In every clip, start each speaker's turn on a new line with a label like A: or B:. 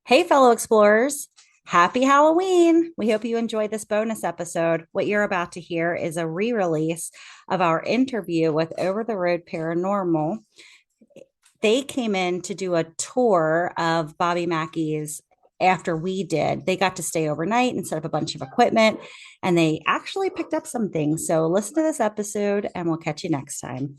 A: Hey, fellow explorers. Happy Halloween. We hope you enjoyed this bonus episode. What you're about to hear is a re release of our interview with Over the Road Paranormal. They came in to do a tour of Bobby Mackey's after we did. They got to stay overnight and set up a bunch of equipment, and they actually picked up some things. So listen to this episode, and we'll catch you next time.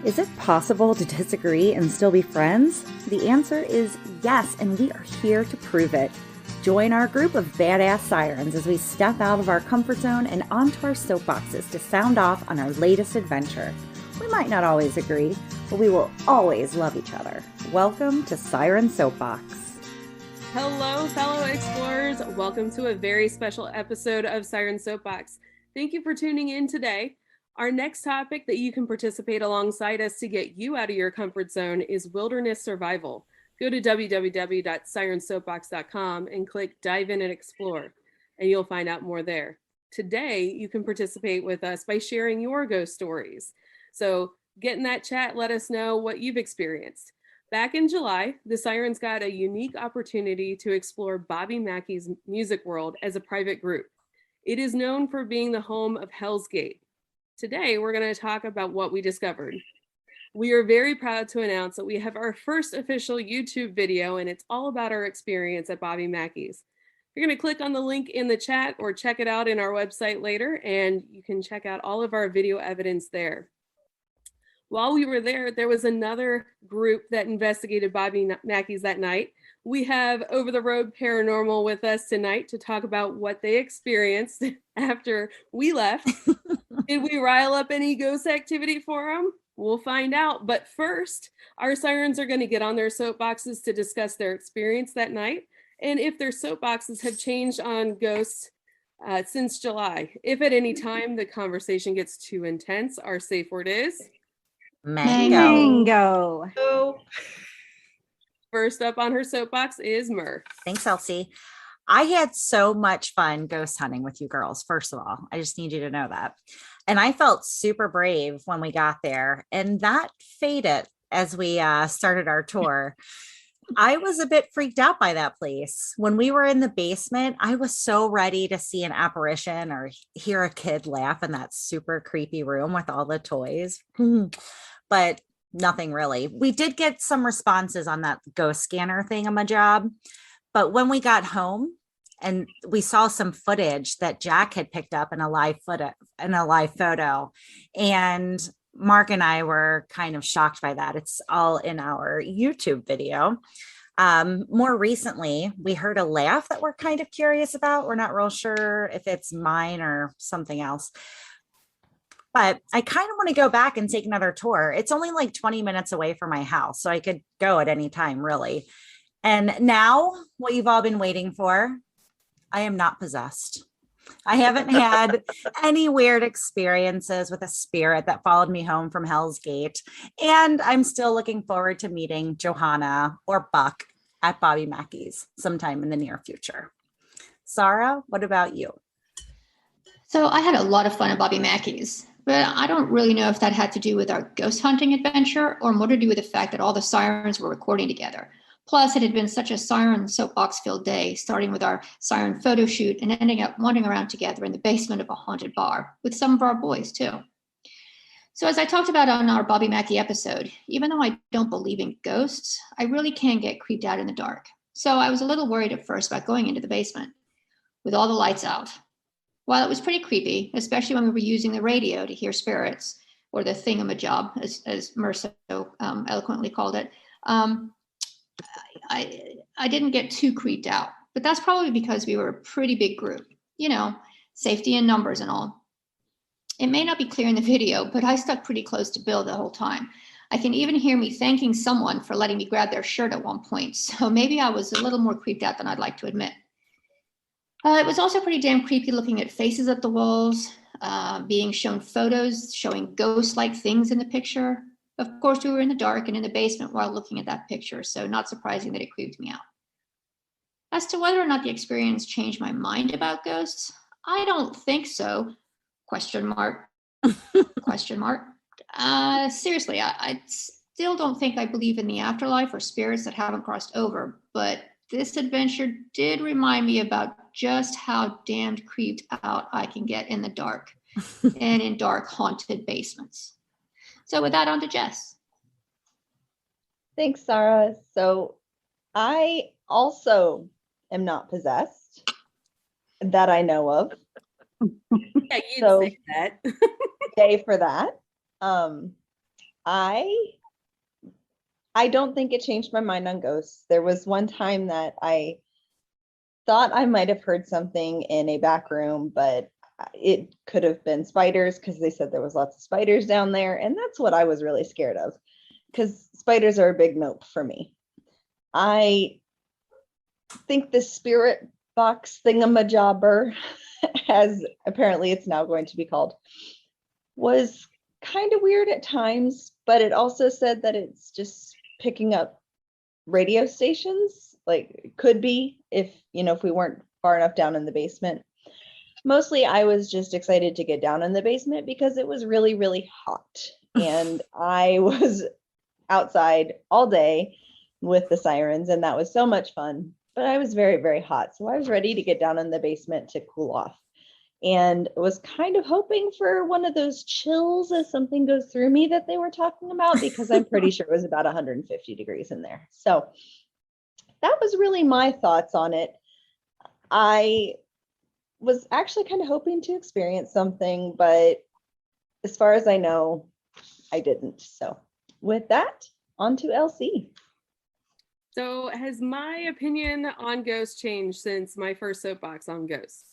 A: Is it possible to disagree and still be friends? The answer is yes, and we are here to prove it. Join our group of badass sirens as we step out of our comfort zone and onto our soapboxes to sound off on our latest adventure. We might not always agree, but we will always love each other. Welcome to Siren Soapbox.
B: Hello, fellow explorers. Welcome to a very special episode of Siren Soapbox. Thank you for tuning in today. Our next topic that you can participate alongside us to get you out of your comfort zone is wilderness survival. Go to www.sirensoapbox.com and click Dive In and Explore, and you'll find out more there. Today, you can participate with us by sharing your ghost stories. So get in that chat, let us know what you've experienced. Back in July, the Sirens got a unique opportunity to explore Bobby Mackey's music world as a private group. It is known for being the home of Hell's Gate. Today, we're going to talk about what we discovered. We are very proud to announce that we have our first official YouTube video, and it's all about our experience at Bobby Mackey's. You're going to click on the link in the chat or check it out in our website later, and you can check out all of our video evidence there. While we were there, there was another group that investigated Bobby Mackey's that night. We have Over the Road Paranormal with us tonight to talk about what they experienced after we left. Did we rile up any ghost activity for them? We'll find out. But first, our sirens are going to get on their soapboxes to discuss their experience that night and if their soapboxes have changed on ghosts since July. If at any time the conversation gets too intense, our safe word is
A: Mango.
B: First up on her soapbox is Mur.
A: Thanks, Elsie. I had so much fun ghost hunting with you girls. First of all, I just need you to know that. And I felt super brave when we got there, and that faded as we started our tour. I was a bit freaked out by that place. When we were in the basement, I was so ready to see an apparition or hear a kid laugh in that super creepy room with all the toys. But nothing really. We did get some responses on that ghost scanner thing on my job. But when we got home and we saw some footage that Jack had picked up in a live photo, and Mark and I were kind of shocked by that. It's all in our YouTube video. More recently, we heard a laugh that we're kind of curious about. We're not real sure if it's mine or something else. But I kind of want to go back and take another tour. It's only like 20 minutes away from my house, so I could go at any time, really. And now, what you've all been waiting for, I am not possessed. I haven't had any weird experiences with a spirit that followed me home from Hell's Gate. And I'm still looking forward to meeting Johanna or Buck at Bobby Mackey's sometime in the near future. Sarah, what about you?
C: So I had a lot of fun at Bobby Mackey's, but I don't really know if that had to do with our ghost hunting adventure or more to do with the fact that all the sirens were recording together. Plus, it had been such a Siren Soapbox-filled day, starting with our Siren photo shoot and ending up wandering around together in the basement of a haunted bar with some of our boys, too. So as I talked about on our Bobby Mackey episode, even though I don't believe in ghosts, I really can get creeped out in the dark. So I was a little worried at first about going into the basement with all the lights out. While it was pretty creepy, especially when we were using the radio to hear spirits, or the thingamajob, as Mercer so eloquently called it, I didn't get too creeped out, but that's probably because we were a pretty big group, safety in numbers and all. It may not be clear in the video, but I stuck pretty close to Bill the whole time. I can even hear me thanking someone for letting me grab their shirt at one point, so maybe I was a little more creeped out than I'd like to admit. It was also pretty damn creepy looking at faces at the walls, being shown photos showing ghost-like things in the picture. Of course, we were in the dark and in the basement while looking at that picture, so not surprising that it creeped me out. As to whether or not the experience changed my mind about ghosts, I don't think so. Question mark. Question mark. Seriously, I still don't think I believe in the afterlife or spirits that haven't crossed over, but this adventure did remind me about just how damned creeped out I can get in the dark and in dark, haunted basements. So with that, on to Jess.
D: Thanks, Sarah. So I also am not possessed that I know of.
B: Yeah, you'd
D: So
B: say that.
D: yay for that. I don't think it changed my mind on ghosts. There was one time that I thought I might have heard something in a back room, but it could have been spiders because they said there was lots of spiders down there. And that's what I was really scared of because spiders are a big nope for me. I think the spirit box thingamajobber, as apparently it's now going to be called, was kind of weird at times, but it also said that it's just picking up radio stations, like it could be if we weren't far enough down in the basement. Mostly I was just excited to get down in the basement because it was really, really hot. And I was outside all day with the sirens, and that was so much fun. But I was very, very hot. So I was ready to get down in the basement to cool off. And was kind of hoping for one of those chills as something goes through me that they were talking about, because I'm pretty sure it was about 150 degrees in there. So that was really my thoughts on it. I was actually kind of hoping to experience something, but as far as I know, I didn't. So with that, on to LC.
B: So has my opinion on ghosts changed since my first soapbox on ghosts?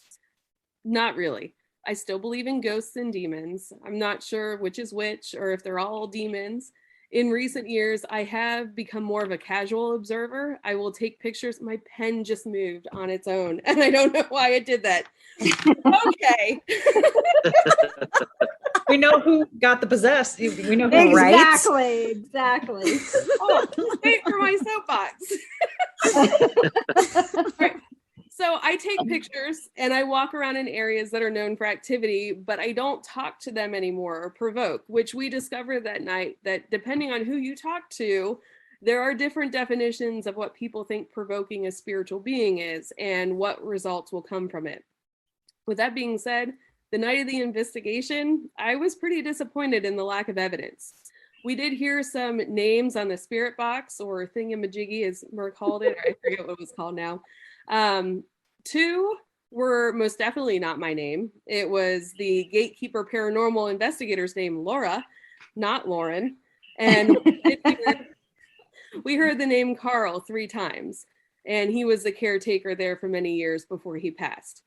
B: Not really. I still believe in ghosts and demons. I'm not sure which is which or if they're all demons. In recent years, I have become more of a casual observer. I will take pictures. My pen just moved on its own, and I don't know why it did that. Okay.
E: We know who got the possessed. We know who,
A: Right?
F: Exactly.
B: Oh, wait for my soapbox. Right. So I take pictures and I walk around in areas that are known for activity, but I don't talk to them anymore or provoke, which we discovered that night that depending on who you talk to, there are different definitions of what people think provoking a spiritual being is and what results will come from it. With that being said, the night of the investigation, I was pretty disappointed in the lack of evidence. We did hear some names on the spirit box, or thingamajiggy as Mer called it, or I forget what it was called now. Two were most definitely not my name. It was the gatekeeper paranormal investigator's name, Laura, not Lauren. And we heard the name Carl 3 times, and he was the caretaker there for many years before he passed.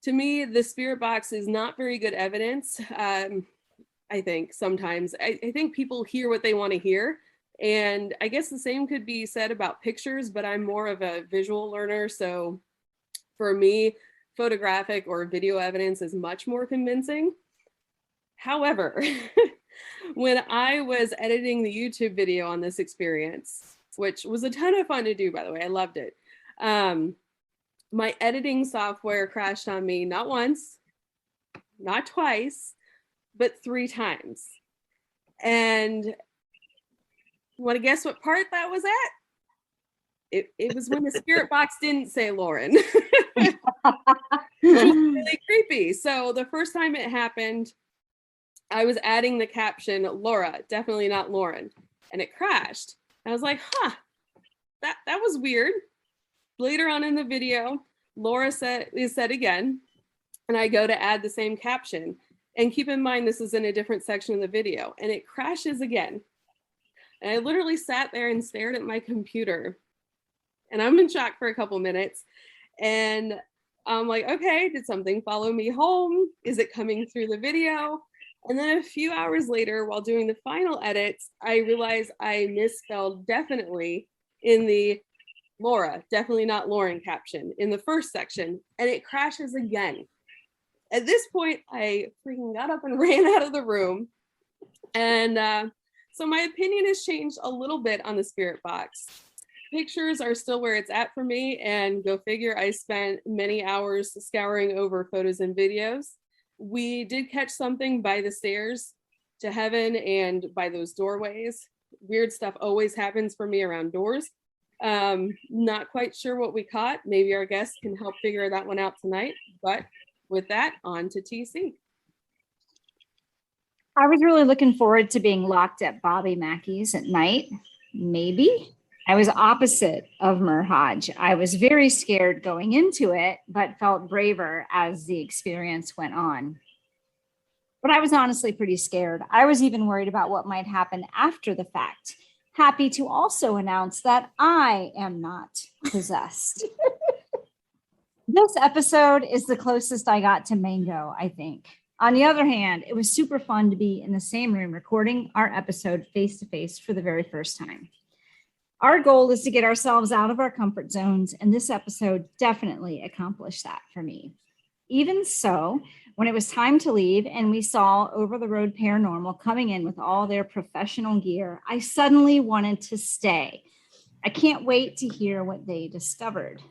B: To me, the spirit box is not very good evidence. I think sometimes I think people hear what they want to hear. And I guess the same could be said about pictures, but I'm more of a visual learner. So for me, photographic or video evidence is much more convincing. However, when I was editing the YouTube video on this experience, which was a ton of fun to do, by the way, I loved it. My editing software crashed on me not once, not twice, but 3 times. And want to guess what part that was at? It was when the spirit box didn't say Lauren. It was really creepy. So the first time it happened, I was adding the caption, Laura, definitely not Lauren. And it crashed. I was like, huh, that was weird. Later on in the video, Laura is said again, and I go to add the same caption. And keep in mind, this is in a different section of the video, and it crashes again. And I literally sat there and stared at my computer, and I'm in shock for a couple minutes. And I'm like, okay, did something follow me home? Is it coming through the video? And then a few hours later, while doing the final edits, I realized I misspelled definitely in the Laura, definitely not Lauren caption in the first section, and it crashes again. At this point, I freaking got up and ran out of the room. And so my opinion has changed a little bit on the spirit box. Pictures are still where it's at for me, and go figure, I spent many hours scouring over photos and videos. We did catch something by the stairs to heaven and by those doorways. Weird stuff always happens for me around doors. Not quite sure what we caught. Maybe our guests can help figure that one out tonight. But with that, on to TC.
F: I was really looking forward to being locked at Bobby Mackey's at night. Maybe. I was opposite of Merhaj. I was very scared going into it, but felt braver as the experience went on. But I was honestly pretty scared. I was even worried about what might happen after the fact. Happy to also announce that I am not possessed. This episode is the closest I got to Mango, I think. On the other hand, it was super fun to be in the same room recording our episode face to face for the very first time. Our goal is to get ourselves out of our comfort zones, and this episode definitely accomplished that for me. Even so, when it was time to leave and we saw Over the Road Paranormal coming in with all their professional gear, I suddenly wanted to stay. I can't wait to hear what they discovered.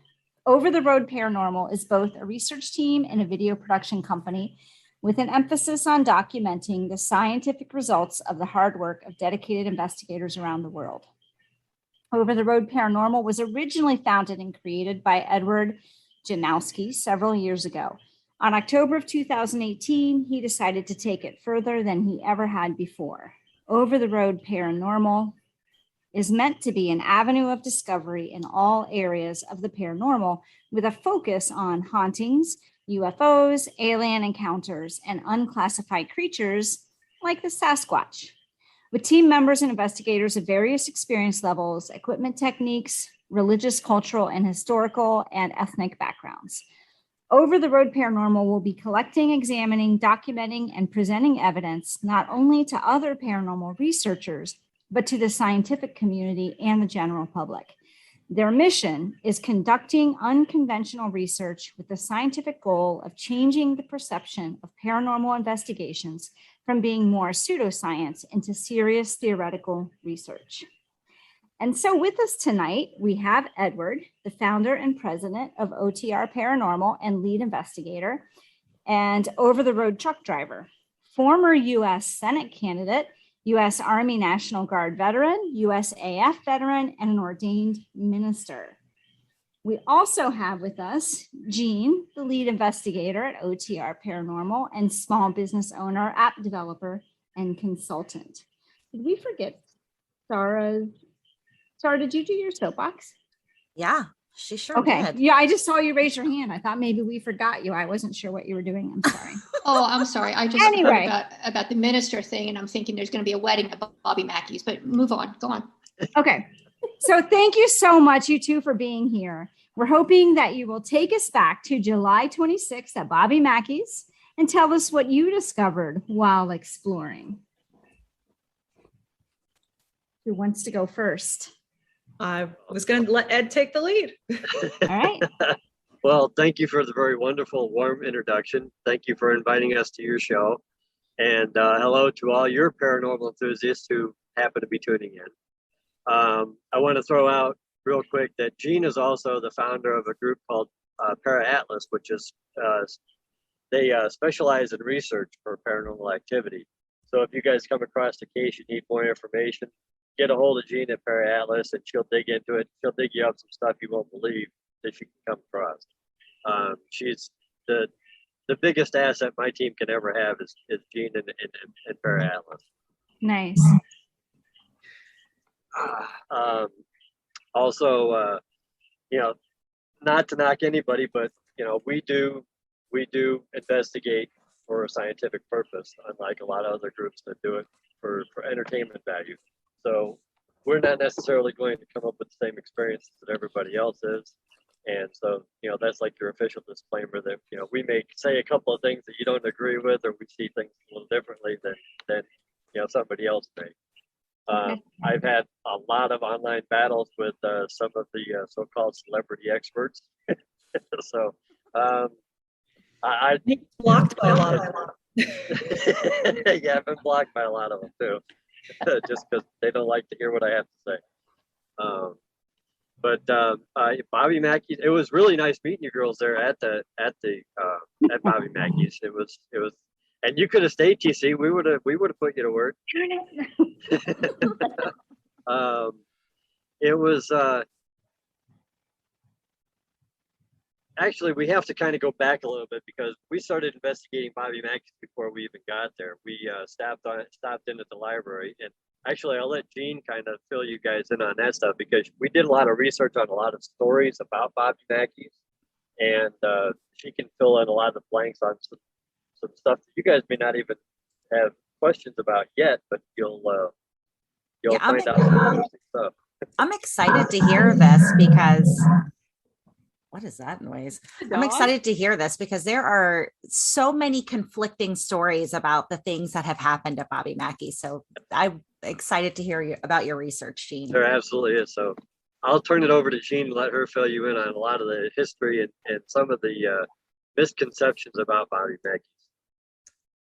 F: Over the Road Paranormal is both a research team and a video production company with an emphasis on documenting the scientific results of the hard work of dedicated investigators around the world. Over the Road Paranormal was originally founded and created by Edward Janowski several years ago. On October of 2018, he decided to take it further than he ever had before. Over the Road Paranormal is meant to be an avenue of discovery in all areas of the paranormal, with a focus on hauntings, UFOs, alien encounters, and unclassified creatures like the Sasquatch. With team members and investigators of various experience levels, equipment techniques, religious, cultural, and historical and ethnic backgrounds. Over the Road Paranormal will be collecting, examining, documenting, and presenting evidence not only to other paranormal researchers, but to the scientific community and the general public. Their mission is conducting unconventional research with the scientific goal of changing the perception of paranormal investigations from being more pseudoscience into serious theoretical research. And so with us tonight, we have Edward, the founder and president of OTR Paranormal and lead investigator, and Over the Road truck driver, former U.S. Senate candidate, U.S. Army National Guard veteran, USAF veteran, and an ordained minister. We also have with us Jean, the lead investigator at OTR Paranormal and small business owner, app developer, and consultant. Did we forget Sarah? Sarah, did you do your soapbox?
A: Yeah, she sure
F: Okay.
A: did.
F: Yeah, I just saw you raise your hand. I thought maybe we forgot you. I wasn't sure what you were doing. I'm sorry.
C: Oh, I'm sorry. I just
F: Anyway.
C: heard about the minister thing, and I'm thinking there's going to be a wedding at Bobby Mackey's, but move on. Go on.
F: Okay. So thank you so much, you two, for being here. We're hoping that you will take us back to July 26th at Bobby Mackey's and tell us what you discovered while exploring. Who wants to go first?
E: I was going to let Ed take the lead.
F: All right.
G: Well, thank you for the very wonderful, warm introduction. Thank you for inviting us to your show. And hello to all your paranormal enthusiasts who happen to be tuning in. I want to throw out real quick that Jean is also the founder of a group called Para Atlas, which is, they specialize in research for paranormal activity. So if you guys come across the case, you need more information, get a hold of Jean at Para Atlas and she'll dig into it. She'll dig you up some stuff you won't believe that you can come across. She's the biggest asset my team can ever have is Jean and Para Atlas.
F: Nice.
G: Also, not to knock anybody, but we do investigate for a scientific purpose, unlike a lot of other groups that do it for entertainment value. So we're not necessarily going to come up with the same experiences that everybody else is. And so, that's like your official disclaimer that, we may say a couple of things that you don't agree with, or we see things a little differently than somebody else may. I've had a lot of online battles with some of the so-called celebrity experts. So I
E: Blocked by a lot of them.
G: yeah, I've been blocked by a lot of them too, just because they don't like to hear what I have to say. But Bobby Mackey's, it was really nice meeting you girls there at Bobby Mackey's. It was, and you could have stayed, TC. We would have put you to work. Um, it was actually, we have to kind of go back a little bit because we started investigating Bobby Mackey's before we even got there. We stopped in at the library, and actually, I'll let Jean kind of fill you guys in on that stuff because we did a lot of research on a lot of stories about Bobby Mackey's, and she can fill in a lot of the blanks on some stuff that you guys may not even have questions about yet, but you'll
A: Yeah,
G: find out some interesting stuff.
A: I'm excited to hear this because what is that noise? I'm excited to hear this because there are so many conflicting stories about the things that have happened at Bobby Mackey. So I'm excited to hear about your research, Jean.
G: There absolutely is. So I'll turn it over to Jean and let her fill you in on a lot of the history and some of the misconceptions about Bobby Mackey.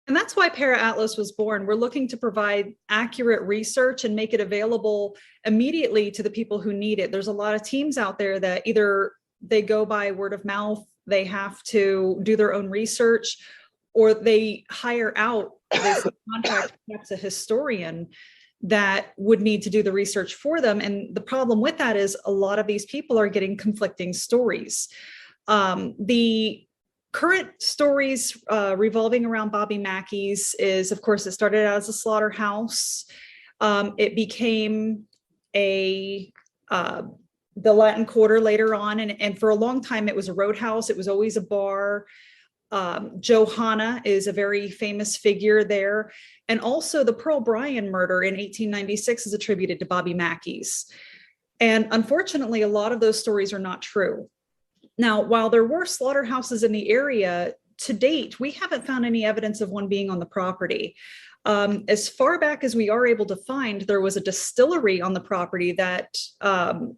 E: And that's why Para Atlas was born. We're looking to provide accurate research and make it available immediately to the people who need it. There's a lot of teams out there that either they go by word of mouth, they have to do their own research, or they hire out this contract, perhaps a historian that would need to do the research for them. And the problem with that is a lot of these people are getting conflicting stories. The current stories revolving around Bobby Mackey's is, of course, it started out as a slaughterhouse. It became the Latin Quarter later on, and for a long time it was a roadhouse. It was always a bar. Johanna is a very famous figure there. And also the Pearl Bryan murder in 1896 is attributed to Bobby Mackey's. And unfortunately, a lot of those stories are not true. Now, while there were slaughterhouses in the area, to date, we haven't found any evidence of one being on the property. As far back as we are able to find, there was a distillery on the property that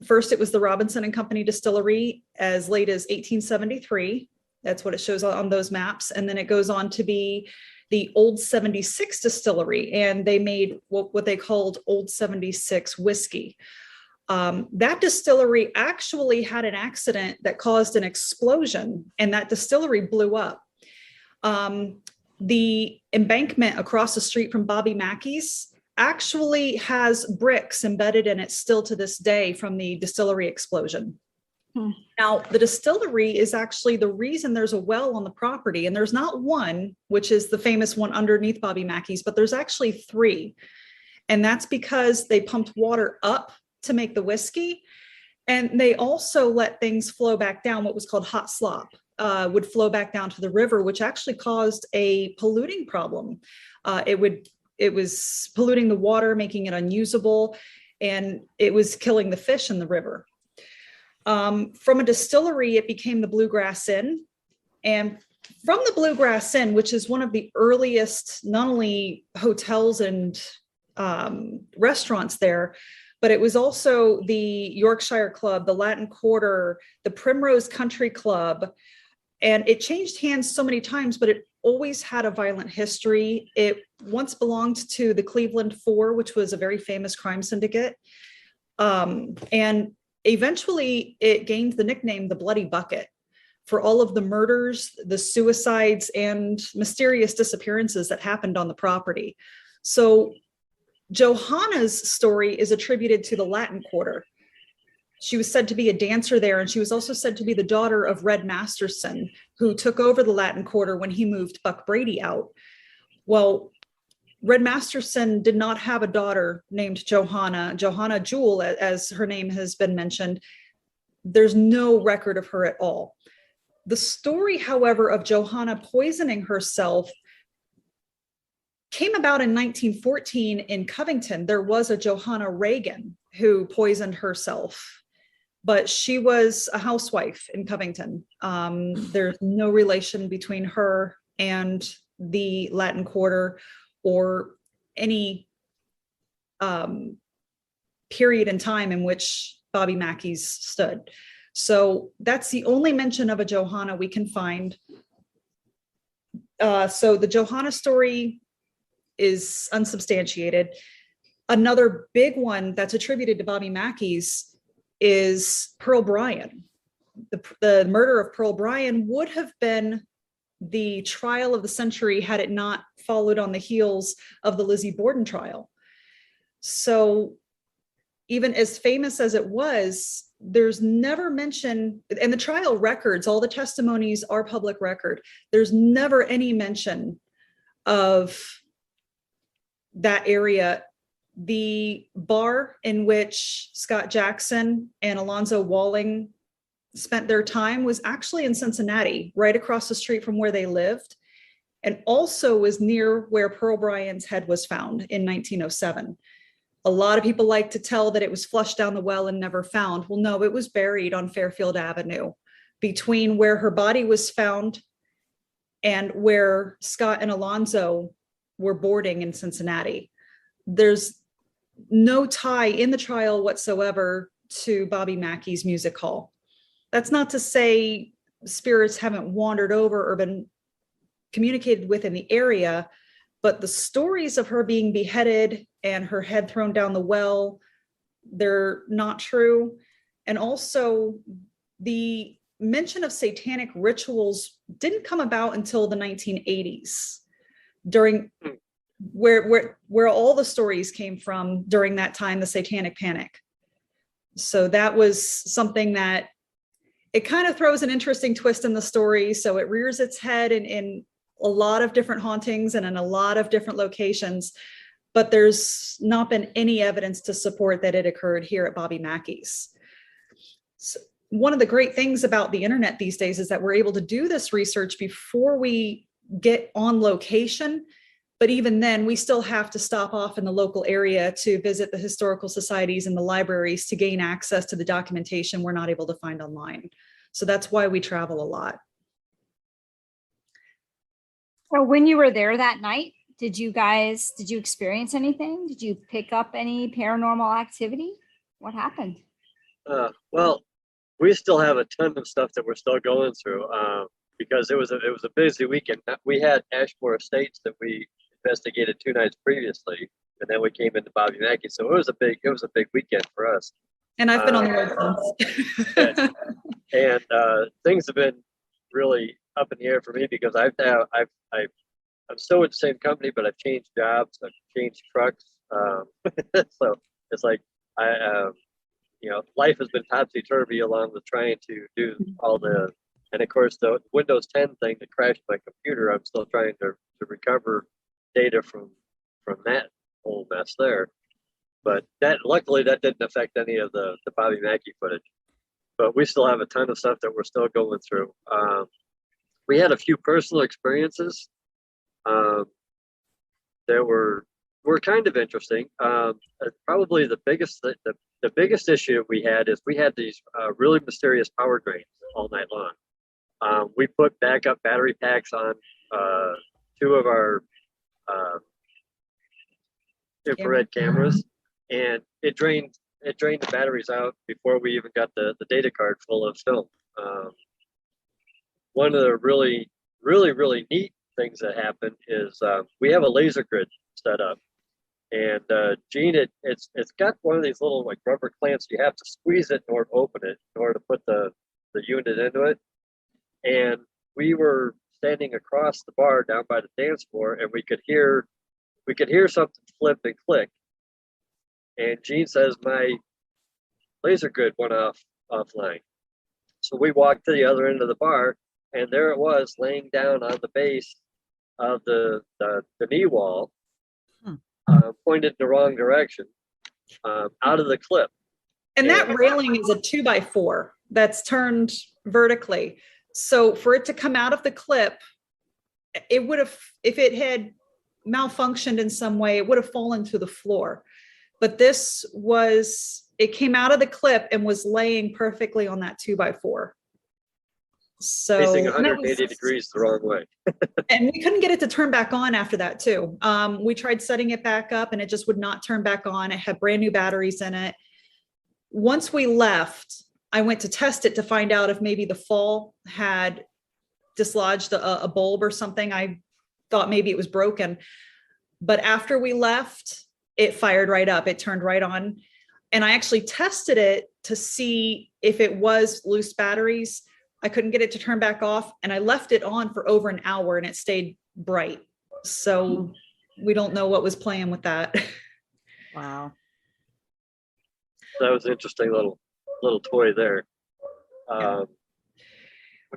E: first it was the Robinson and Company distillery as late as 1873. That's what it shows on those maps. And then it goes on to be the Old 76 distillery, and they made what they called Old 76 whiskey. That distillery actually had an accident that caused an explosion, and that distillery blew up. The embankment across the street from Bobby Mackey's actually has bricks embedded in it still to this day from the distillery explosion. Now, the distillery is actually the reason there's a well on the property, and there's not one, which is the famous one underneath Bobby Mackey's, but there's actually three. And that's because they pumped water up to make the whiskey. And they also let things flow back down, what was called hot slop. Would flow back down to the river, which actually caused a polluting problem. It was polluting the water, making it unusable, and it was killing the fish in the river. From a distillery, it became the Bluegrass Inn. And from the Bluegrass Inn, which is one of the earliest, not only hotels and restaurants there, but it was also the Yorkshire Club, the Latin Quarter, the Primrose Country Club. And it changed hands so many times, but it always had a violent history. It once belonged to the Cleveland Four, which was a very famous crime syndicate. And eventually it gained the nickname the Bloody Bucket for all of the murders, the suicides, and mysterious disappearances that happened on the property. So Johanna's story is attributed to the Latin Quarter. She was said to be a dancer there, and she was also said to be the daughter of Red Masterson, who took over the Latin Quarter when he moved Buck Brady out. Well, Red Masterson did not have a daughter named Johanna. Johanna Jewell, as her name has been mentioned, there's no record of her at all. The story, however, of Johanna poisoning herself came about in 1914 in Covington. There was a Johanna Reagan who poisoned herself, but she was a housewife in Covington. There's no relation between her and the Latin Quarter or any period in time in which Bobby Mackey's stood. So that's the only mention of a Johanna we can find. So the Johanna story is unsubstantiated. Another big one that's attributed to Bobby Mackey's is Pearl Bryan. The murder of Pearl Bryan would have been the trial of the century had it not followed on the heels of the Lizzie Borden trial. So even as famous as it was, there's never mention, and the trial records, all the testimonies are public record. There's never any mention of that area. The bar in which Scott Jackson and Alonzo Walling spent their time was actually in Cincinnati, right across the street from where they lived, and also was near where Pearl Bryan's head was found in 1907. A lot of people like to tell that it was flushed down the well and never found. Well, no, it was buried on Fairfield Avenue between where her body was found and where Scott and Alonzo were boarding in Cincinnati. There's no tie in the trial whatsoever to Bobby Mackey's music hall. That's not to say spirits haven't wandered over or been communicated with in the area, but the stories of her being beheaded and her head thrown down the well, they're not true. And also the mention of satanic rituals didn't come about until the 1980s, during where all the stories came from during that time, the Satanic Panic. So that was something that it kind of throws an interesting twist in the story. So it rears its head in a lot of different hauntings and in a lot of different locations, but there's not been any evidence to support that it occurred here at Bobby Mackey's. So one of the great things about the internet these days is that we're able to do this research before we get on location. But even then, we still have to stop off in the local area to visit the historical societies and the libraries to gain access to the documentation we're not able to find online. So that's why we travel a lot.
F: So when you were there that night, did you experience anything? Did you pick up any paranormal activity? What happened?
G: Well, we still have a ton of stuff that we're still going through because it was a busy weekend. We had Ashmore Estates that we investigated 2 nights previously, and then we came into Bobby Mackey. So it was a big weekend for us.
E: And I've been on the road since.
G: and things have been really up in the air for me because I'm still with the same company, but I've changed jobs, I've changed trucks. So it's like life has been topsy-turvy along with trying to do all the, and of course the Windows 10 thing that crashed my computer, I'm still trying to recover data from that whole mess there. But luckily that didn't affect any of the Bobby Mackey footage. But we still have a ton of stuff that we're still going through. We had a few personal experiences that were kind of interesting. Probably the biggest issue we had is we had these really mysterious power drains all night long. We put backup battery packs on 2 of our infrared cameras, and it drained the batteries out before we even got the data card full of film. One of the really neat things that happened is we have a laser grid set up, and Gene, it's got one of these little like rubber clamps. You have to squeeze it in order to open it in order to put the unit into it. And we were standing across the bar down by the dance floor, and we could hear something flip and click. And Gene says my laser grid went offline. So we walked to the other end of the bar, and there it was laying down on the base of the knee wall, pointed in the wrong direction, out of the clip.
E: And that railing is a 2x4 that's turned vertically. So for it to come out of the clip, it would have, if it had malfunctioned in some way, it would have fallen to the floor. But it came out of the clip and was laying perfectly on that 2x4. So
G: facing 180 degrees the wrong way.
E: And we couldn't get it to turn back on after that too. We tried setting it back up and it just would not turn back on. It had brand new batteries in it. Once we left, I went to test it to find out if maybe the fall had dislodged a bulb or something. I thought maybe it was broken. But after we left, it fired right up. It turned right on. And I actually tested it to see if it was loose batteries. I couldn't get it to turn back off, and I left it on for over an hour and it stayed bright. So we don't know what was playing with that.
A: Wow.
G: That was an interesting little toy there.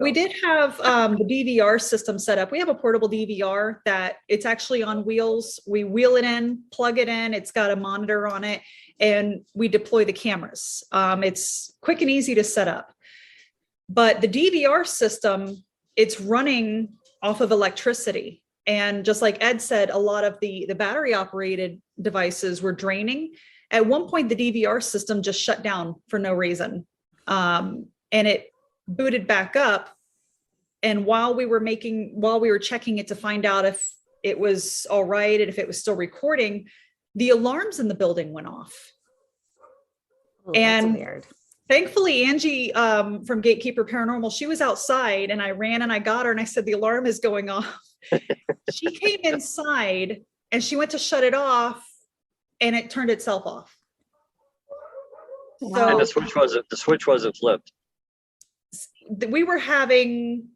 E: We did have the DVR system set up. We have a portable DVR that it's actually on wheels. We wheel it in, plug it in. It's got a monitor on it, and we deploy the cameras. It's quick and easy to set up. But the DVR system, it's running off of electricity. And just like Ed said, a lot of the battery operated devices were draining. At one point, the DVR system just shut down for no reason. And it booted back up. And while we were checking it to find out if it was all right and if it was still recording, the alarms in the building went off.
A: Oh,
E: and
A: that's weird.
E: Thankfully, Angie from Gatekeeper Paranormal, she was outside, and I ran and I got her and I said, the alarm is going off. She came inside and she went to shut it off, and it turned itself off.
G: And the switch wasn't flipped.
E: We were having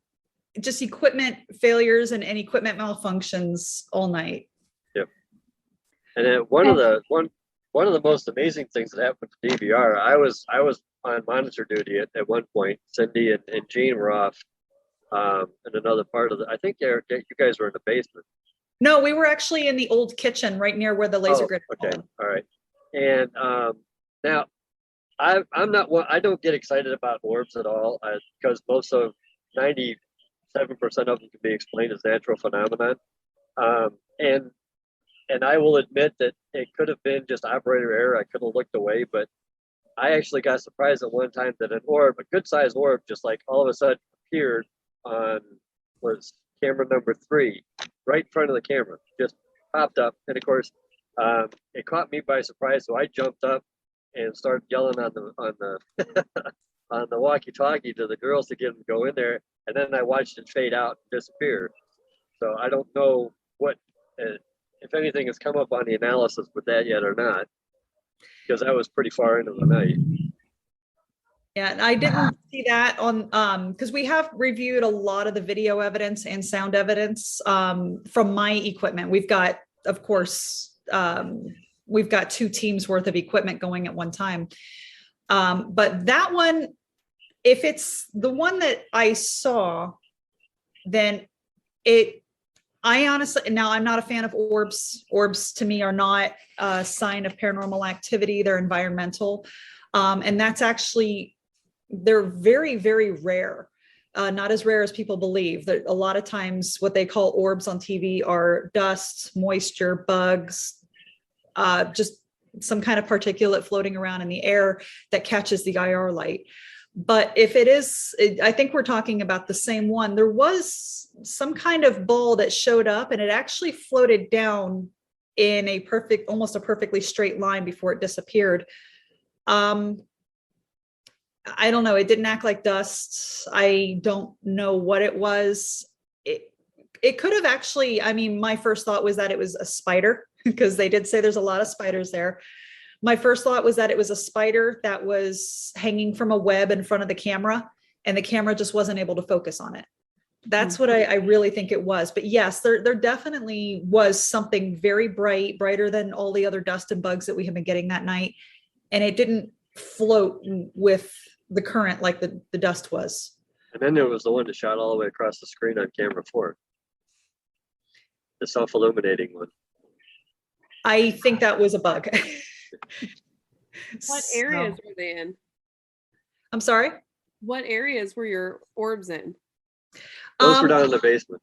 E: just equipment failures and equipment malfunctions all night.
G: Yep. And then one of the most amazing things that happened to DVR, I was on monitor duty at one point. Cindy and Jean were off in another part of I think you guys were in the basement.
E: No, we were actually in the old kitchen right near where the laser grid.
G: Okay. All right. And now I'm not one, I don't get excited about orbs at all, because most of 97% of them can be explained as natural phenomenon. And I will admit that it could have been just operator error. I could have looked away, but I actually got surprised at one time that an orb, a good sized orb, just like all of a sudden appeared was camera number 3, right in front of the camera, just popped up. And of course, it caught me by surprise. So I jumped up and started yelling on the on the walkie-talkie to the girls to get them to go in there. And then I watched it fade out and disappear. So I don't know what, if anything has come up on the analysis with that yet or not, because that was pretty far into the night.
E: Yeah, and I didn't see that on, because we have reviewed a lot of the video evidence and sound evidence from my equipment. We've got, of course, we've got 2 teams worth of equipment going at one time. But that one, if it's the one that I saw, then I honestly, now I'm not a fan of orbs. Orbs to me are not a sign of paranormal activity. They're environmental. And that's actually, they're very, very rare. Not as rare as people believe. That a lot of times what they call orbs on TV are dust, moisture, bugs, just some kind of particulate floating around in the air that catches the IR light. But if it is, I think we're talking about the same one. There was some kind of ball that showed up, and it actually floated down in almost a perfectly straight line before it disappeared. I don't know. It didn't act like dust. I don't know what it was. It could have actually, I mean, my first thought was that it was a spider, because they did say there's a lot of spiders there. My first thought was that it was a spider that was hanging from a web in front of the camera, and the camera just wasn't able to focus on it. That's what I really think it was. But yes, there definitely was something very bright, brighter than all the other dust and bugs that we have been getting that night. And it didn't float with the current like the dust was.
G: And then there was the one that shot all the way across the screen on camera 4. The self-illuminating one.
E: I think that was a bug.
B: What areas were they in?
E: I'm sorry?
B: What areas were your orbs in?
G: Those were down in the basement.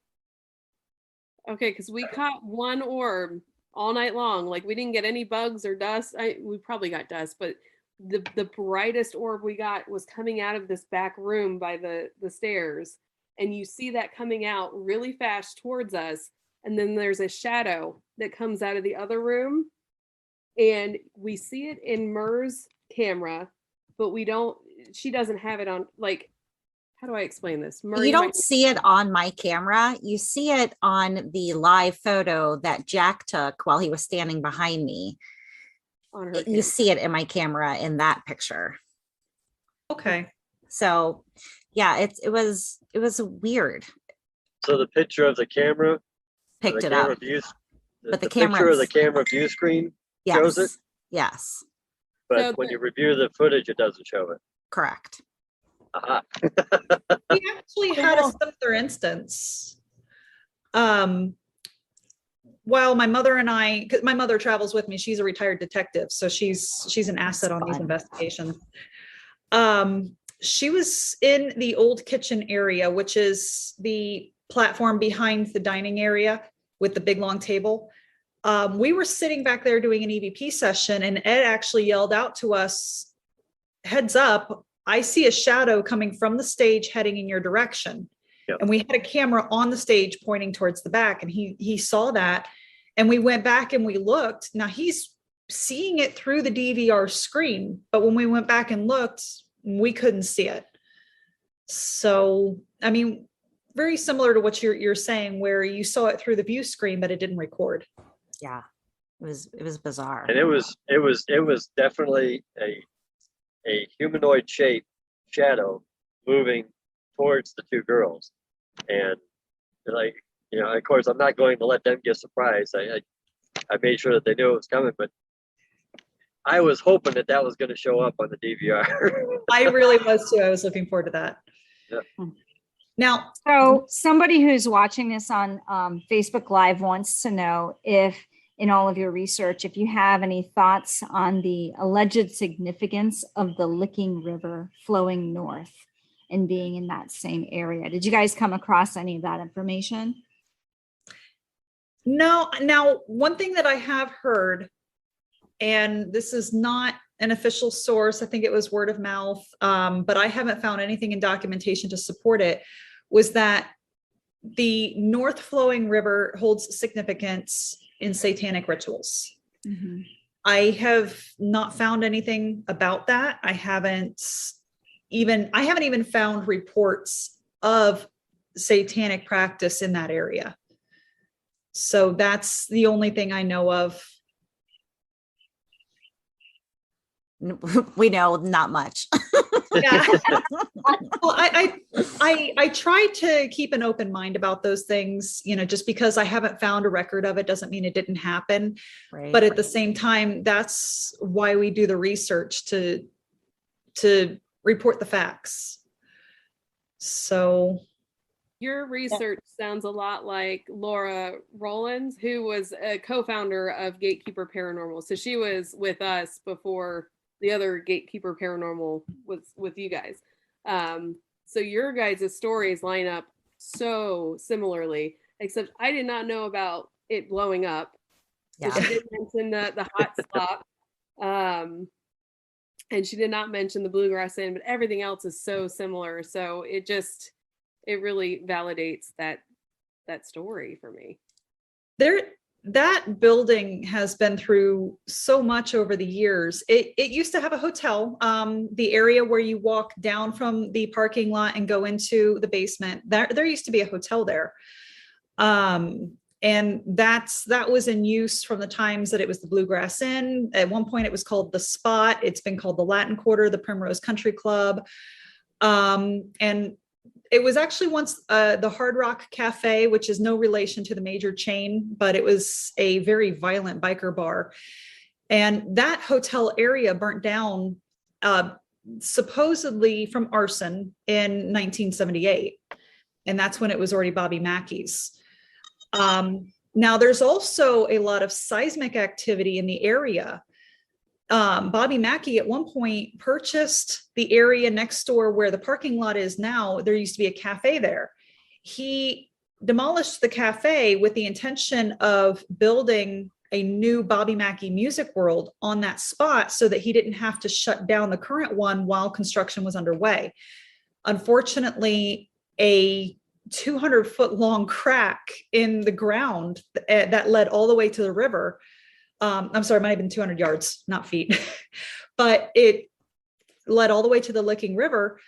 B: Okay, because we caught one orb all night long. Like, we didn't get any bugs or dust. We probably got dust, but the brightest orb we got was coming out of this back room by the stairs. And you see that coming out really fast towards us. And then there's a shadow that comes out of the other room. And we see it in Mer's camera, but she doesn't have it on, like, how do I explain this?
A: You don't see it on my camera. You see it on the live photo that Jack took while he was standing behind me.
B: on her
A: You
B: camera.
A: see it in my camera in that picture.
E: Okay.
A: So yeah, it was weird.
G: So the picture of the camera,
A: Picked
G: the
A: it
G: camera
A: up.
G: view,
A: But the
G: picture of the
A: camera's-
G: camera view screen shows it,
A: Yes.
G: but
B: So
G: when
B: the-
G: you review the footage, it doesn't show it.
A: Correct.
G: Aha.
E: We actually had a similar instance. While my mother and I, because my mother travels with me, she's a retired detective, so she's an asset on these
A: fun.
E: investigations. She was in the old kitchen area, which is the platform behind the dining area with the big long table. We were sitting back there doing an EVP session, and Ed actually yelled out to us, "Heads up, I see a shadow coming from the stage heading in your direction."
G: Yep.
E: And we had a camera on the stage pointing towards the back, and he saw that. And we went back and we looked. Now he's seeing it through the DVR screen, but when we went back and looked, we couldn't see it. So, I mean, very similar to what you're saying, where you saw it through the view screen, but it didn't record.
A: Yeah. It was bizarre.
G: And it was definitely a humanoid shape shadow moving towards the two girls. And like, of course, I'm not going to let them get surprised. I made sure that they knew it was coming, but I was hoping that was going to show up on the DVR.
E: I really was too. I was looking forward to that.
G: Yeah.
E: Now,
F: So somebody who's watching this on Facebook Live wants to know if, in all of your research, if you have any thoughts on the alleged significance of the Licking River flowing north and being in that same area. Did you guys come across any of that information?
E: no, now one thing that I have heard, and this is not an official source, I think it was word of mouth, but I haven't found anything in documentation to support it, was that the north flowing river holds significance in satanic rituals.
F: Mm-hmm.
E: I have not found anything about that. I haven't even found reports of satanic practice in that area. So that's the only thing I know of.
A: We know not much.
E: Yeah. Well, I try to keep an open mind about those things, just because I haven't found a record of it doesn't mean it didn't happen.
A: Right.
E: But at the same time, that's why we do the research to report the facts. So
B: Your research sounds a lot like Laura Rollins, who was a co-founder of Gatekeeper Paranormal. So she was with us before the other Gatekeeper Paranormal was with you guys. So your guys' stories line up so similarly, except I did not know about it blowing up. So
A: Yeah.
B: she did mention the hot spot. And she did not mention the Bluegrass Inn, but everything else is so similar. So it really validates that story for me.
E: That building has been through so much over the years. It used to have a hotel. The area where you walk down from the parking lot and go into the basement, there used to be a hotel there. And that was in use from the times that it was the Bluegrass Inn. At one point it was called the Spot. It's been called the Latin Quarter, the Primrose Country Club. And it was actually once the Hard Rock Cafe, which is no relation to the major chain, but it was a very violent biker bar. And that hotel area burnt down supposedly from arson in 1978. And that's when it was already Bobby Mackey's. Now there's also a lot of seismic activity in the area. Bobby Mackey at one point purchased the area next door where the parking lot is now. There used to be a cafe there. He demolished the cafe with the intention of building a new Bobby Mackey Music World on that spot so that he didn't have to shut down the current one while construction was underway. Unfortunately, a 200-foot long crack in the ground that led all the way to the river. I'm sorry, it might have been 200 yards, not feet, but it led all the way to the Licking River,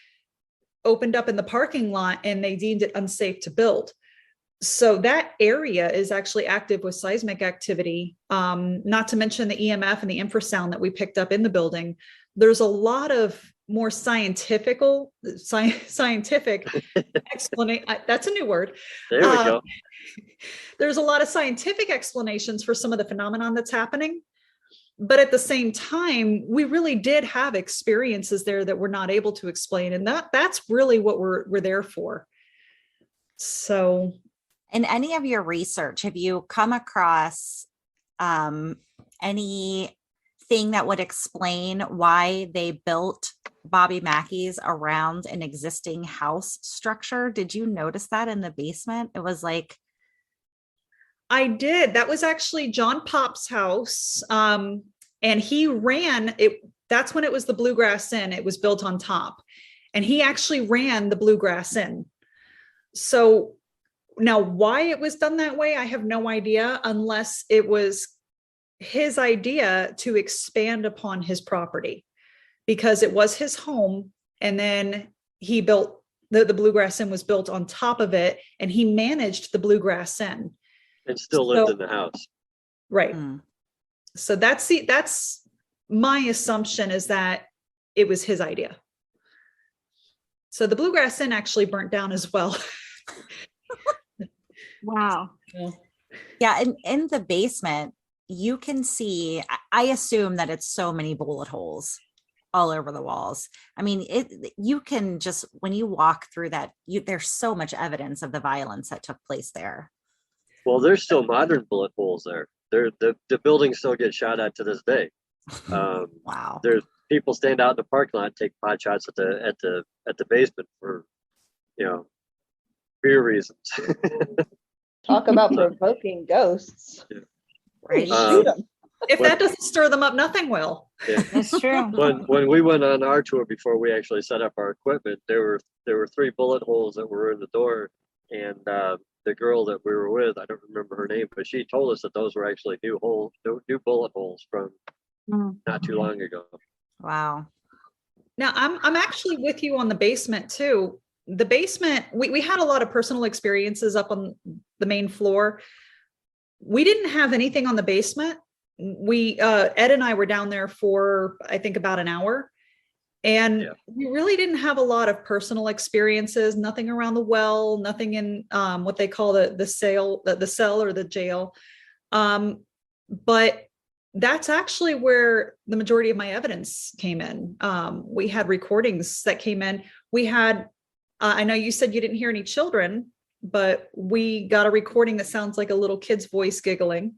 E: opened up in the parking lot, and they deemed it unsafe to build. So that area is actually active with seismic activity, not to mention the EMF and the infrasound that we picked up in the building. There's a lot of more scientific explanation. That's a new word.
G: There we go.
E: There's a lot of scientific explanations for some of the phenomenon that's happening. But at the same time, we really did have experiences there that we're not able to explain. And that's really what we're there for. So
A: in any of your research, have you come across anything that would explain why they built Bobby Mackey's around an existing house structure? Did you notice that in the basement? It was like,
E: I did. That was actually John Pop's house. And he ran it. That's when it was the Bluegrass Inn. It was built on top. And he actually ran the Bluegrass Inn. So now why it was done that way, I have no idea, unless it was his idea to expand upon his property, because it was his home. And then he built the Bluegrass Inn was built on top of it, and he managed the Bluegrass Inn.
G: And still lived in the house.
E: Right. So that's my assumption, is that it was his idea. So the Bluegrass Inn actually burnt down as well.
F: Wow.
A: yeah, in the basement, you can see, I assume that it's so many bullet holes all over the walls. I mean, you can just, when you walk through that, there's so much evidence of the violence that took place there.
G: Well, there's still modern bullet holes there. The buildings still get shot at to this day.
A: Wow.
G: There's people stand out in the parking lot, take pot shots at the basement for, fear reasons.
D: Talk about provoking ghosts.
A: Right.
D: Shoot them.
E: If that doesn't stir them up, nothing will.
G: Yeah.
F: That's true.
G: When we went on our tour, before we actually set up our equipment, there were 3 bullet holes that were in the door, and the girl that we were with, I don't remember her name, but she told us that those were actually new bullet holes from not too long ago.
A: Wow.
E: Now I'm actually with you on the basement too. The basement, we had a lot of personal experiences up on the main floor. We didn't have anything on the basement. Ed and I were down there for, I think, about an hour. And we really didn't have a lot of personal experiences, nothing around the well, nothing in what they call the cell or the jail. But that's actually where the majority of my evidence came in. We had recordings that came in. We had, I know you said you didn't hear any children, but we got a recording that sounds like a little kid's voice giggling.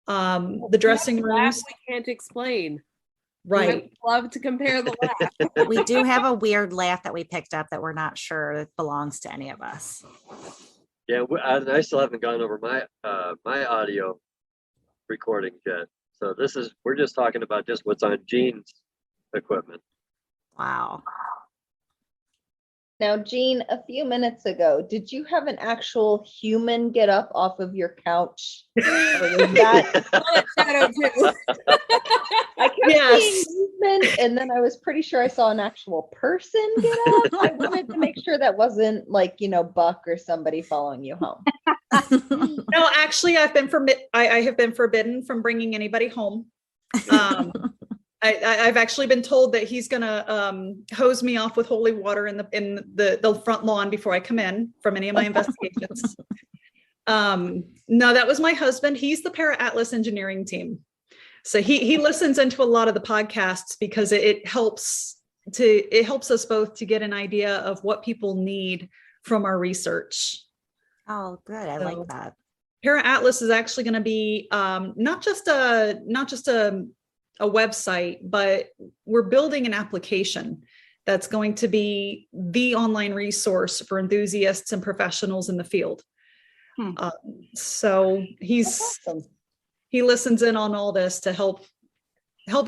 E: The dressing rooms.
B: We can't explain.
E: Right.
B: I would love to compare the laugh.
A: We do have a weird laugh that we picked up that we're not sure it belongs to any of us.
G: Yeah, I still haven't gone over my audio recording yet. So we're just talking about just what's on Gene's equipment.
A: Wow.
D: Now, Jean, a few minutes ago, did you have an actual human get up off of your couch? Or was that
B: Shadow too.
D: I kept seeing movement, and then I was pretty sure I saw an actual person get up. I wanted to make sure that wasn't like, Buck or somebody following you home.
E: No, actually, I have been forbidden from bringing anybody home. I've actually been told that he's gonna hose me off with holy water in the front lawn before I come in from any of my investigations. No, that was my husband. He's the Para Atlas engineering team. So he listens into a lot of the podcasts because it helps us both to get an idea of what people need from our research.
A: Oh, good. I like that.
E: Para Atlas is actually going to be not just a website, but we're building an application that's going to be the online resource for enthusiasts and professionals in the field. So he listens in on all this to help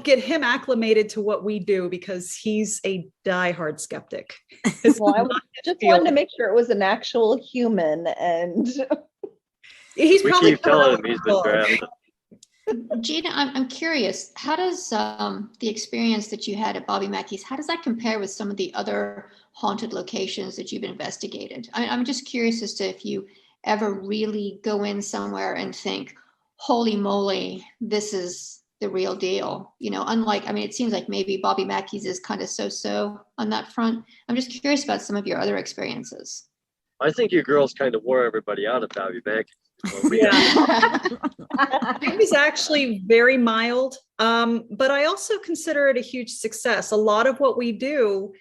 E: get him acclimated to what we do, because he's a diehard skeptic.
D: Well, I just wanted to make sure it was an actual human, and
E: he's probably
G: keep telling him he's been drafted.
C: Gina, I'm curious, how does the experience that you had at Bobby Mackey's, how does that compare with some of the other haunted locations that you've investigated? I'm just curious as to if you ever really go in somewhere and think, holy moly, this is the real deal. You know, unlike, I mean, it seems like maybe Bobby Mackey's is kind of so-so on that front. I'm just curious about some of your other experiences.
G: I think you girls kind of wore everybody out at Bobby Mackey.
E: It was actually very mild, but I also consider it a huge success. A lot of what we do,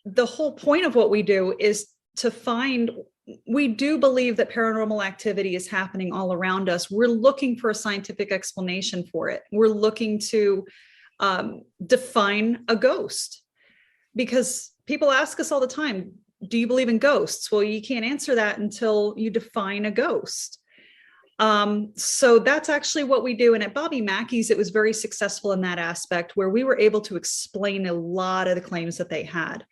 E: the whole point of what we do is to find, we do believe that paranormal activity is happening all around us. We're looking for a scientific explanation for it. We're looking to define a ghost, because people ask us all the time, do you believe in ghosts? Well, you can't answer that until you define a ghost. So that's actually what we do. And at Bobby Mackey's, it was very successful in that aspect, where we were able to explain a lot of the claims that they had.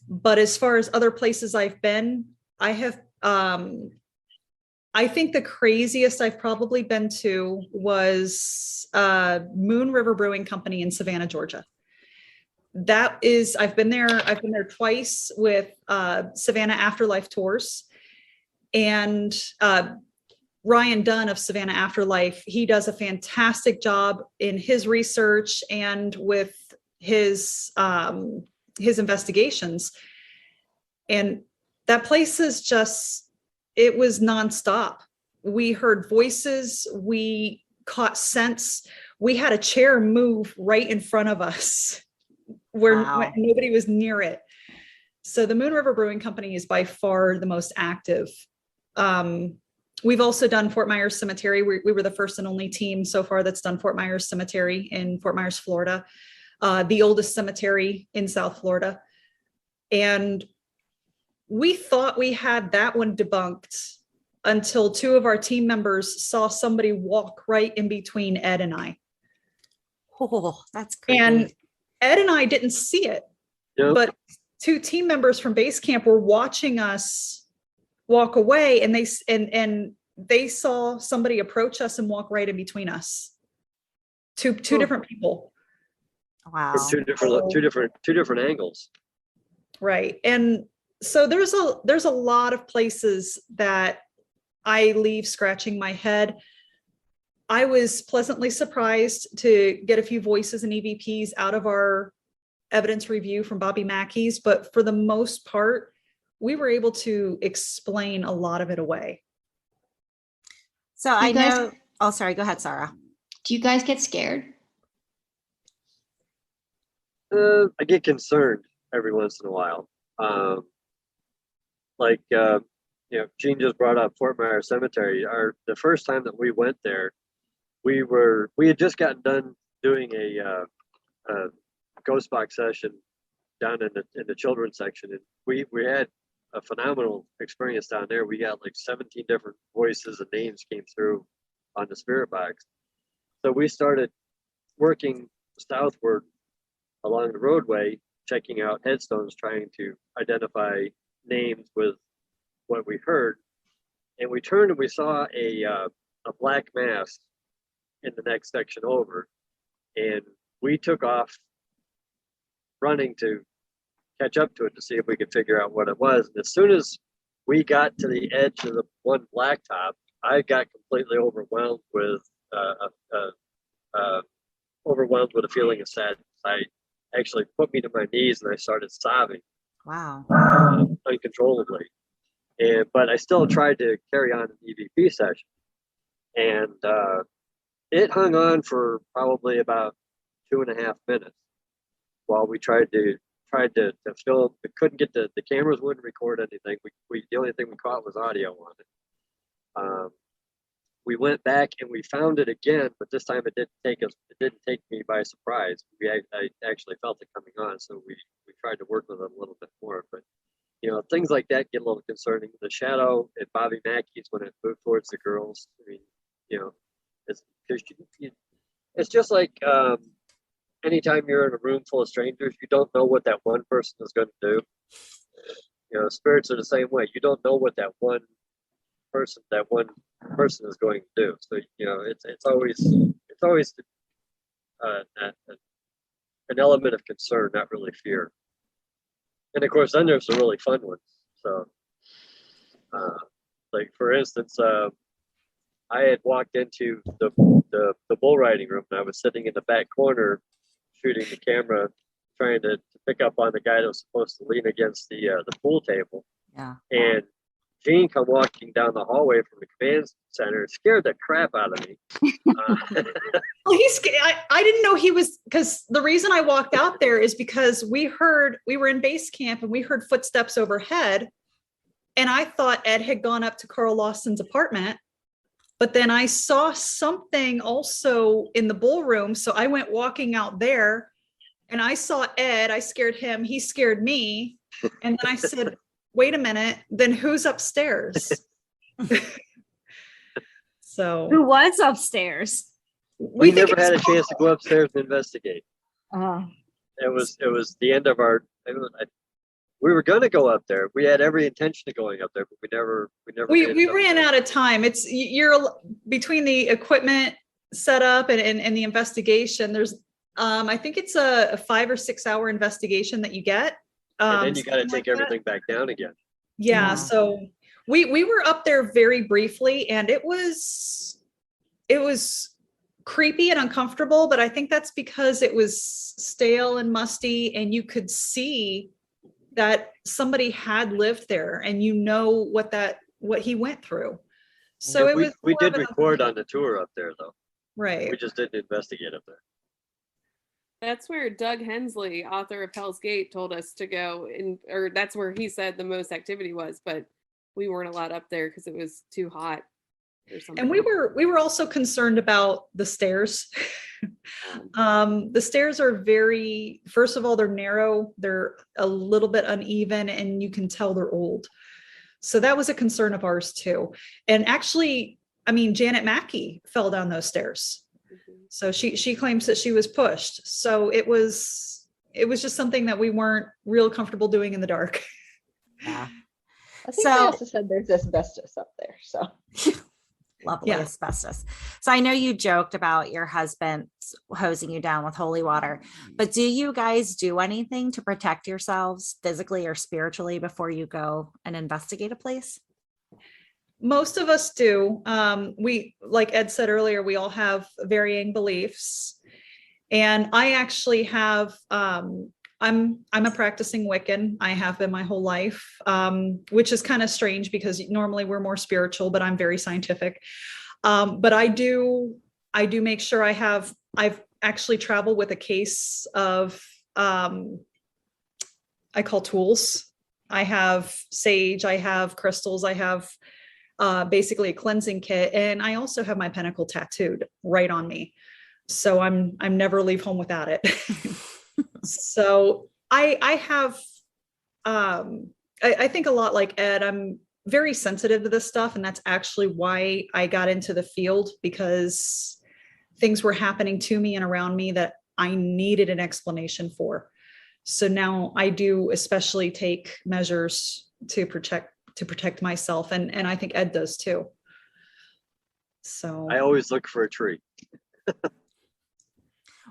E: But as far as other places I've been, I have, I think the craziest I've probably been to was Moon River Brewing Company in Savannah, Georgia. That is, I've been there twice with Savannah Afterlife Tours. And Ryan Dunn of Savannah Afterlife, he does a fantastic job in his research and with his investigations. And that place is just, it was nonstop. We heard voices, we caught scents. We had a chair move right in front of us where nobody was near it. So the Moon River Brewing Company is by far the most active. We've also done Fort Myers Cemetery. We were the first and only team so far that's done Fort Myers Cemetery in Fort Myers, Florida, the oldest cemetery in South Florida. And we thought we had that one debunked until two of our team members saw somebody walk right in between Ed and I.
A: Oh, that's creepy.
E: And Ed and I didn't see it, but two team members from base camp were watching us walk away, and they saw somebody approach us and walk right in between us. Two different people.
A: Wow.
G: From two different angles.
E: Right. And so there's a lot of places that I leave scratching my head. I was pleasantly surprised to get a few voices and EVPs out of our evidence review from Bobby Mackey's, but for the most part, we were able to explain a lot of it away.
A: So I know, oh, sorry, go ahead, Sarah.
C: Do you guys get scared?
G: I get concerned every once in a while. Gene just brought up Fort Myers Cemetery. The first time that we went there, we had just gotten done doing a ghost box session down in the children's section, and we had a phenomenal experience down there. We got like 17 different voices and names came through on the spirit box. So we started working southward along the roadway, checking out headstones, trying to identify names with what we heard. And we turned and we saw a black mass in the next section over. And we took off running to catch up to it to see if we could figure out what it was. And as soon as we got to the edge of the one blacktop, I got completely overwhelmed with a feeling of sadness. I actually put me to my knees and I started sobbing.
A: Wow.
G: Uncontrollably. But I still tried to carry on an EVP session. And it hung on for probably about 2.5 minutes while we tried to film. We couldn't get the cameras wouldn't record anything. The only thing we caught was audio on it. We went back and we found it again, but this time it didn't take me by surprise. I actually felt it coming on, so we tried to work with it a little bit more. But things like that get a little concerning. The shadow at Bobby Mackey's when it moved towards the girls. I mean, it's just like anytime you're in a room full of strangers, you don't know what that one person is going to do. Spirits are the same way. You don't know what that one person is going to do. So it's always an element of concern, not really fear. And of course, then there's the really fun ones. So Like for instance, I had walked into the bull riding room, and I was sitting in the back corner shooting the camera, trying to pick up on the guy that was supposed to lean against the pool table.
A: Yeah.
G: And Gene come walking down the hallway from the command center, scared the crap out of me.
E: Well, I didn't know he was, because the reason I walked out there is because we were in base camp and we heard footsteps overhead. And I thought Ed had gone up to Carl Lawson's apartment, but then I saw something also in the bull room. So I went walking out there and I saw Ed, I scared him, he scared me. And then I said, wait a minute, then who's upstairs? So
F: Who was upstairs?
G: We never had a chance to go upstairs and investigate.
F: Oh,
G: It was the end of we were going to go up there. We had every intention of going up there, but
E: we ran out of time. You're between the equipment setup and the investigation. There's I think it's a 5 or 6 hour investigation that you get.
G: And then you got to take
E: like
G: everything back down again.
E: Yeah. So we were up there very briefly, and it was creepy and uncomfortable, but I think that's because it was stale and musty, and you could see that somebody had lived there, and you know what he went through. So
G: yeah, we did record on the tour up there though.
E: Right.
G: We just didn't investigate up there.
B: That's where Doug Hensley, author of Hell's Gate, told us to go, or that's where he said the most activity was, but we weren't allowed up there because it was too hot or something.
E: And we were also concerned about the stairs. The stairs are first of all, they're narrow, they're a little bit uneven, and you can tell they're old. So that was a concern of ours too. And actually, I mean, Janet Mackey fell down those stairs. So she claims that she was pushed. So it was just something that we weren't real comfortable doing in the dark.
A: Yeah.
D: I think they also said there's asbestos up there. So
A: lovely asbestos. So I know you joked about your husband hosing you down with holy water, but do you guys do anything to protect yourselves physically or spiritually before you go and investigate a place?
E: Most of us do. We, like Ed said earlier, we all have varying beliefs. And I actually have, I'm a practicing Wiccan. I have been my whole life, which is kind of strange because normally we're more spiritual, but I'm very scientific. But I do make sure I've actually traveled with a case of, I call tools. I have sage, I have crystals, I have basically a cleansing kit. And I also have my pentacle tattooed right on me. So I'm never leave home without it. So I have, I think a lot like Ed, I'm very sensitive to this stuff. And that's actually why I got into the field, because things were happening to me and around me that I needed an explanation for. So now I do especially take measures to protect myself. And I think Ed does too. So
G: I always look for a tree.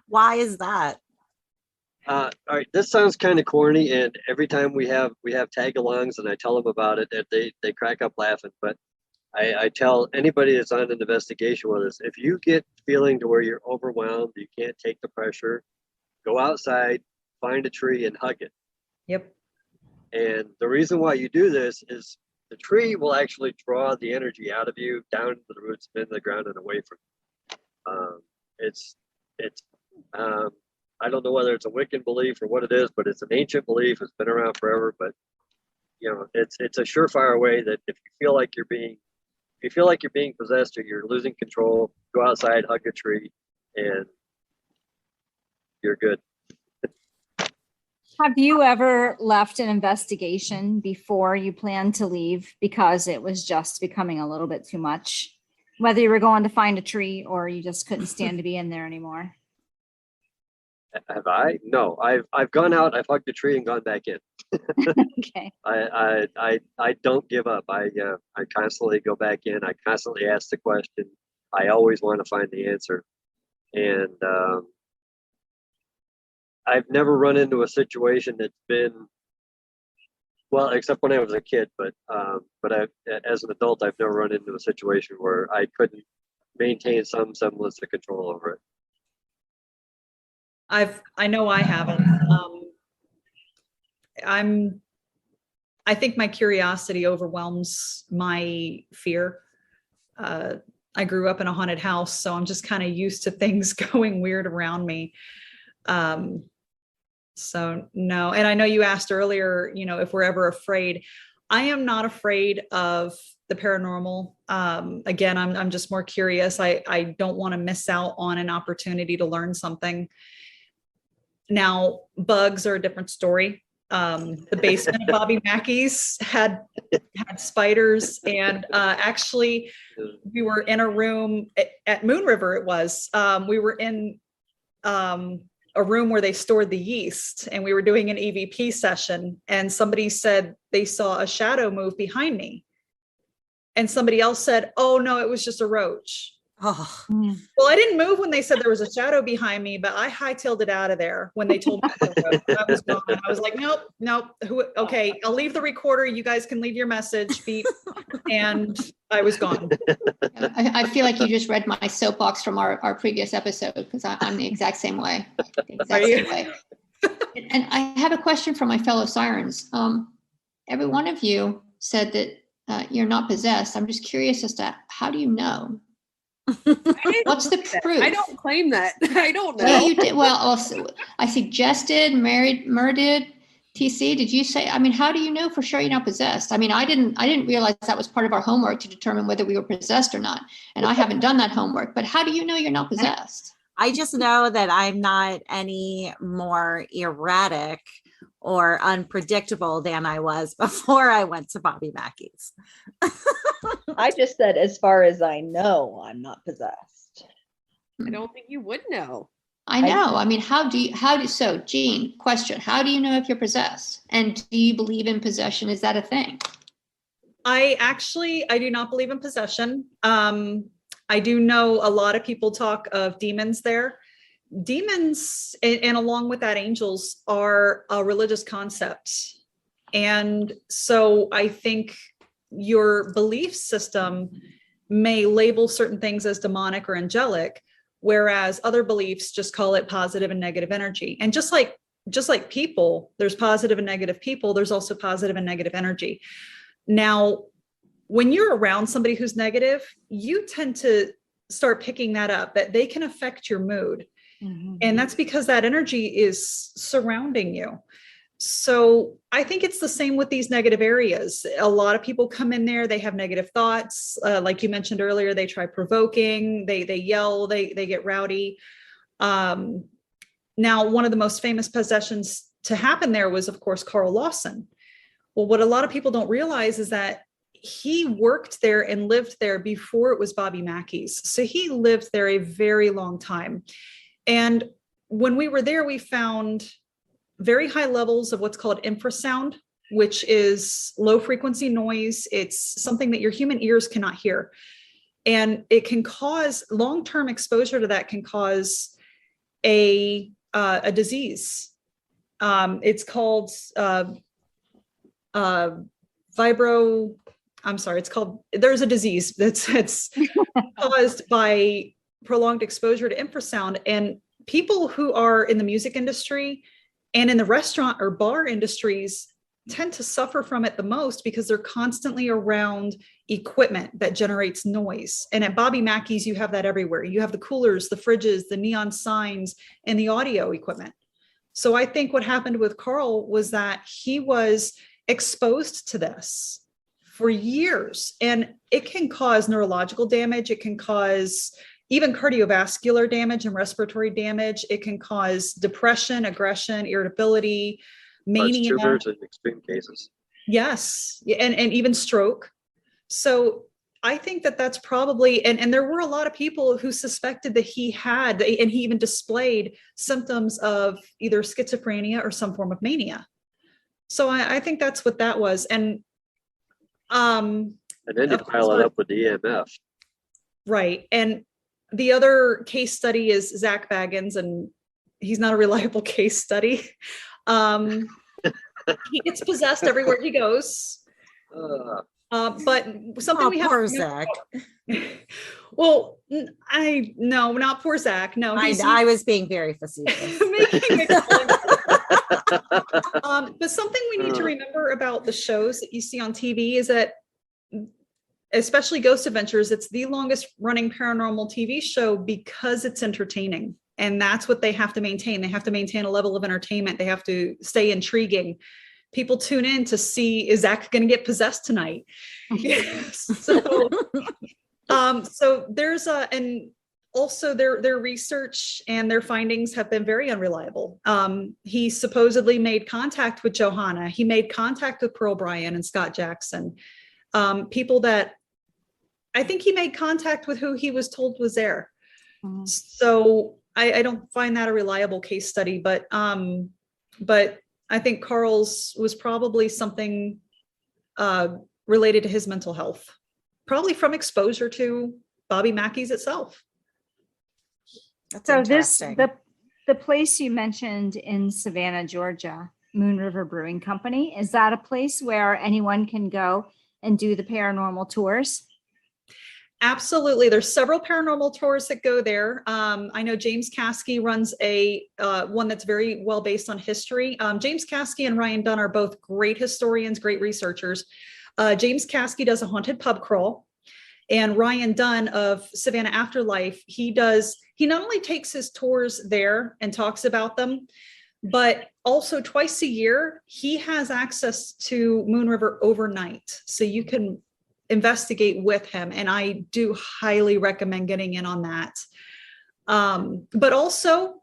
A: Why is that?
G: All right, this sounds kind of corny, and every time we have tag-alongs and I tell them about it, they crack up laughing. But I tell anybody that's on an investigation with us, if you get feeling to where you're overwhelmed, you can't take the pressure, go outside, find a tree and hug it. Yep. And the reason why you do this is the tree will actually draw the energy out of you down into the roots and into the ground and away from you. I don't know whether it's a Wiccan belief or what it is, but it's an ancient belief. It's been around forever, but it's a surefire way that if you feel like you're being possessed or you're losing control, go outside, hug a tree, and you're good.
F: Have you ever left an investigation before you planned to leave because it was just becoming a little bit too much? Whether you were going to find a tree or you just couldn't stand to be in there anymore?
G: Have I? No, I've gone out, I've hugged a tree and gone back in.
F: Okay.
G: I don't give up. I constantly go back in. I constantly ask the question. I always want to find the answer. And I've never run into a situation that's been Well, except when I was a kid, but as an adult, I've never run into a situation where I couldn't maintain some semblance of control over it.
E: I know I haven't. I think my curiosity overwhelms my fear. I grew up in a haunted house, so I'm just kind of used to things going weird around me. So no, and I know you asked earlier, if we're ever afraid. I am not afraid of the paranormal. Again, I'm just more curious. I don't want to miss out on an opportunity to learn something. Now, bugs are a different story. The basement of Bobby Mackey's had spiders, and actually we were in a room at Moon River. It was, we were in a room where they stored the yeast, and we were doing an EVP session, and somebody said they saw a shadow move behind me, and somebody else said, "Oh no, it was just a roach."
A: Oh,
E: Well, I didn't move when they said there was a shadow behind me, but I hightailed it out of there when they told me I was gone. I was like, nope. Okay, I'll leave the recorder. You guys can leave your message, beep. And I was gone.
C: I feel like you just read my soapbox from our previous episode, because I'm the exact same way. And I have a question for my fellow sirens. Every one of you said that you're not possessed. I'm just curious as to, how do you know? What's the proof?
B: I don't claim that. I don't know.
C: Yeah, you did. Well, also, I suggested, Mur did. TC, did you say? I mean, how do you know for sure you're not possessed? I mean, I didn't realize that was part of our homework to determine whether we were possessed or not. And I haven't done that homework. But how do you know you're not possessed?
A: I just know that I'm not any more erratic or unpredictable than I was before I went to Bobby Mackey's.
D: I just said, as far as I know, I'm not possessed.
B: I don't think you would know.
C: I know. I mean, so Jean, question, how do you know if you're possessed? And do you believe in possession? Is that a thing?
E: I do not believe in possession. I do know a lot of people talk of demons there. Demons, and along with that, angels, are a religious concept. And so I think your belief system may label certain things as demonic or angelic, whereas other beliefs just call it positive and negative energy. And just like people, there's positive and negative people, there's also positive and negative energy. Now, when you're around somebody who's negative, you tend to start picking that up, that they can affect your mood. Mm-hmm. And that's because that energy is surrounding you. So I think it's the same with these negative areas. A lot of people come in there, they have negative thoughts. Like you mentioned earlier, they try provoking, they yell, they get rowdy. Now, one of the most famous possessions to happen there was, of course, Carl Lawson. Well, what a lot of people don't realize is that he worked there and lived there before it was Bobby Mackey's. So he lived there a very long time. And when we were there, we found very high levels of what's called infrasound, which is low frequency noise. It's something that your human ears cannot hear. And it can cause, long-term exposure to that can cause a disease. It's called there's a disease that's caused by prolonged exposure to infrasound. And people who are in the music industry and in the restaurant or bar industries tend to suffer from it the most, because they're constantly around equipment that generates noise. And at Bobby Mackey's, you have that everywhere. You have the coolers, the fridges, the neon signs, and the audio equipment. So I think what happened with Carl was that he was exposed to this for years, and it can cause neurological damage. It can cause even cardiovascular damage and respiratory damage. It can cause depression, aggression, irritability, mania.
G: Tumors in extreme cases.
E: Yes, and even stroke. So I think that that's probably, and there were a lot of people who suspected that he had, and he even displayed symptoms of either schizophrenia or some form of mania. So I think that's what that was. And
G: then you pile it up with the EMF.
E: Right. And the other case study is Zach Baggins, and he's not a reliable case study. He gets possessed everywhere he goes. But something
A: Oh,
E: we have
A: poor
E: to remember
A: Zach.
E: well, no, not poor Zach. No,
A: I was being very facetious.
E: making it but something we need to remember about the shows that you see on TV is that, especially Ghost Adventures, it's the longest running paranormal TV show because it's entertaining. And that's what they have to maintain. They have to maintain a level of entertainment. They have to stay intriguing. People tune in to see, is Zach going to get possessed tonight? So, so there's and also their research and their findings have been very unreliable. He supposedly made contact with Johanna. He made contact with Pearl Bryan and Scott Jackson. People that I think he made contact with who he was told was there. So I don't find that a reliable case study, but I think Carl's was probably something related to his mental health, probably from exposure to Bobby Mackey's itself.
A: That's
F: So
A: interesting.
F: the place you mentioned in Savannah, Georgia, Moon River Brewing Company, is that a place where anyone can go and do the paranormal tours?
E: Absolutely. There's several paranormal tours that go there. I know James Caskey runs a one that's very well based on history. James Caskey and Ryan Dunn are both great historians, great researchers. James Caskey does a haunted pub crawl, and Ryan Dunn of Savannah Afterlife, he not only takes his tours there and talks about them, but also twice a year, he has access to Moon River overnight. So you can investigate with him. And I do highly recommend getting in on that. But also,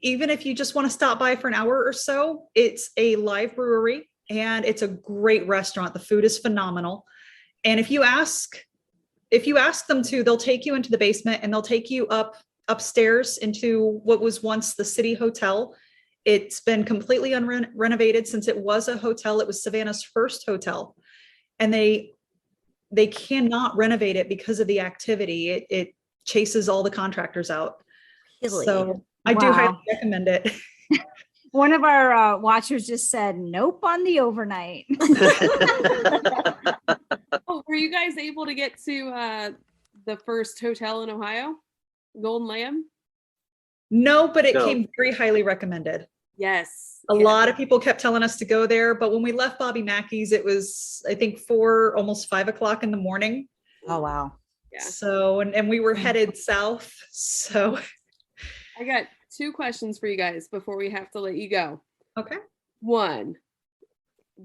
E: even if you just want to stop by for an hour or so, it's a live brewery and it's a great restaurant. The food is phenomenal. And if you ask them to, they'll take you into the basement and they'll take you upstairs into what was once the City Hotel. It's been completely renovated since it was a hotel. It was Savannah's first hotel. And they cannot renovate it because of the activity. It chases all the contractors out.
A: Really?
E: So I do highly recommend it.
F: One of our watchers just said, nope on the overnight.
B: Oh, were you guys able to get to the first hotel in Ohio, Golden Lamb?
E: No, but it
G: No.
E: came very highly recommended.
B: Yes.
E: A lot of people kept telling us to go there, but when we left Bobby Mackey's, it was, I think, 4, almost 5 o'clock in the morning.
A: Oh, wow.
B: Yeah.
E: So, and we were headed south. So,
B: I got 2 questions for you guys before we have to let you go.
E: okay.
B: 1,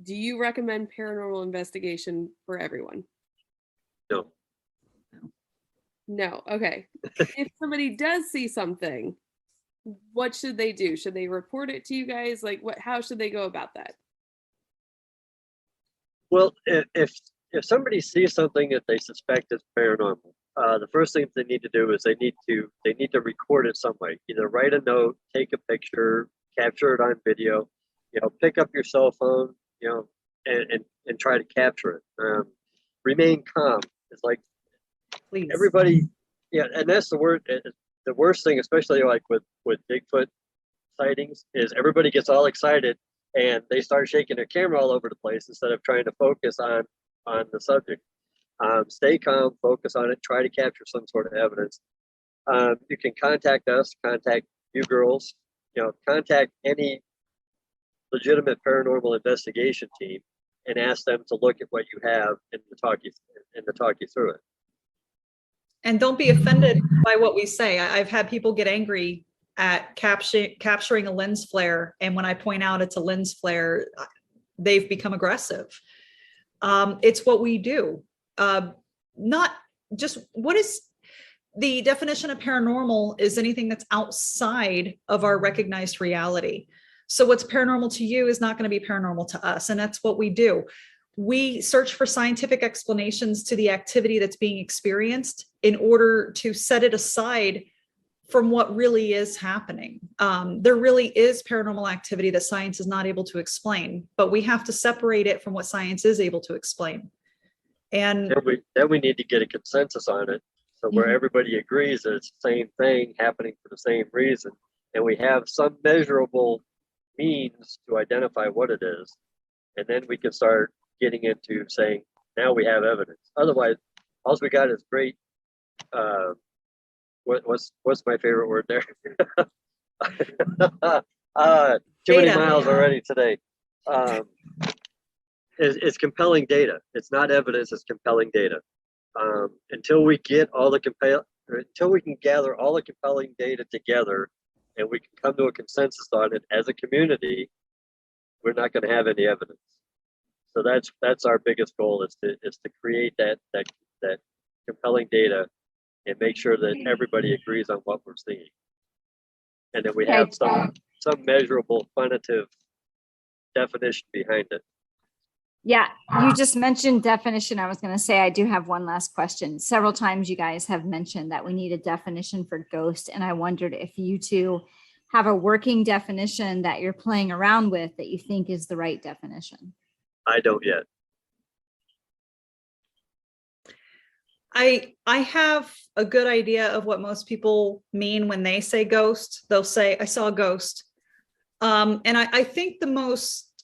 B: do you recommend paranormal investigation for everyone?
G: No.
B: No. Okay. If somebody does see something, what should they do? Should they report it to you guys? Like, how should they go about that?
G: Well, if somebody sees something that they suspect is paranormal, the first thing they need to do is they need to record it some way. Either write a note, take a picture, capture it on video. Pick up your cell phone, and try to capture it. Remain calm. It's like
E: Please.
G: everybody, yeah, and that's the word. The worst thing, especially like with Bigfoot sightings, is everybody gets all excited and they start shaking their camera all over the place instead of trying to focus on the subject. Stay calm, focus on it, try to capture some sort of evidence. You can contact us, contact you girls, contact any legitimate paranormal investigation team and ask them to look at what you have and to talk you through it.
E: And don't be offended by what we say. I've had people get angry at capturing a lens flare. And when I point out it's a lens flare, they've become aggressive. It's what we do. Not just what is the definition of paranormal is anything that's outside of our recognized reality. So what's paranormal to you is not going to be paranormal to us. And that's what we do. We search for scientific explanations to the activity that's being experienced in order to set it aside from what really is happening. There really is paranormal activity that science is not able to explain, but we have to separate it from what science is able to explain. And
G: then we need to get a consensus on it. So where everybody agrees that it's the same thing happening for the same reason, and we have some measurable means to identify what it is, and then we can start getting into saying, now we have evidence. Otherwise, all we got is great. What's my favorite word there? Too many
E: Data.
G: miles already today. It's compelling data. It's not evidence. It's compelling data. Until we get until we can gather all the compelling data together, and we can come to a consensus on it as a community, we're not going to have any evidence. So that's our biggest goal, is to create that compelling data and make sure that everybody agrees on what we're seeing, and that we have some measurable quantitative definition behind it.
F: Yeah, you just mentioned definition. I was going to say, I do have one last question. Several times you guys have mentioned that we need a definition for ghost. And I wondered if you two have a working definition that you're playing around with that you think is the right definition.
G: I don't yet.
E: I have a good idea of what most people mean when they say ghost. They'll say, I saw a ghost. And I think the most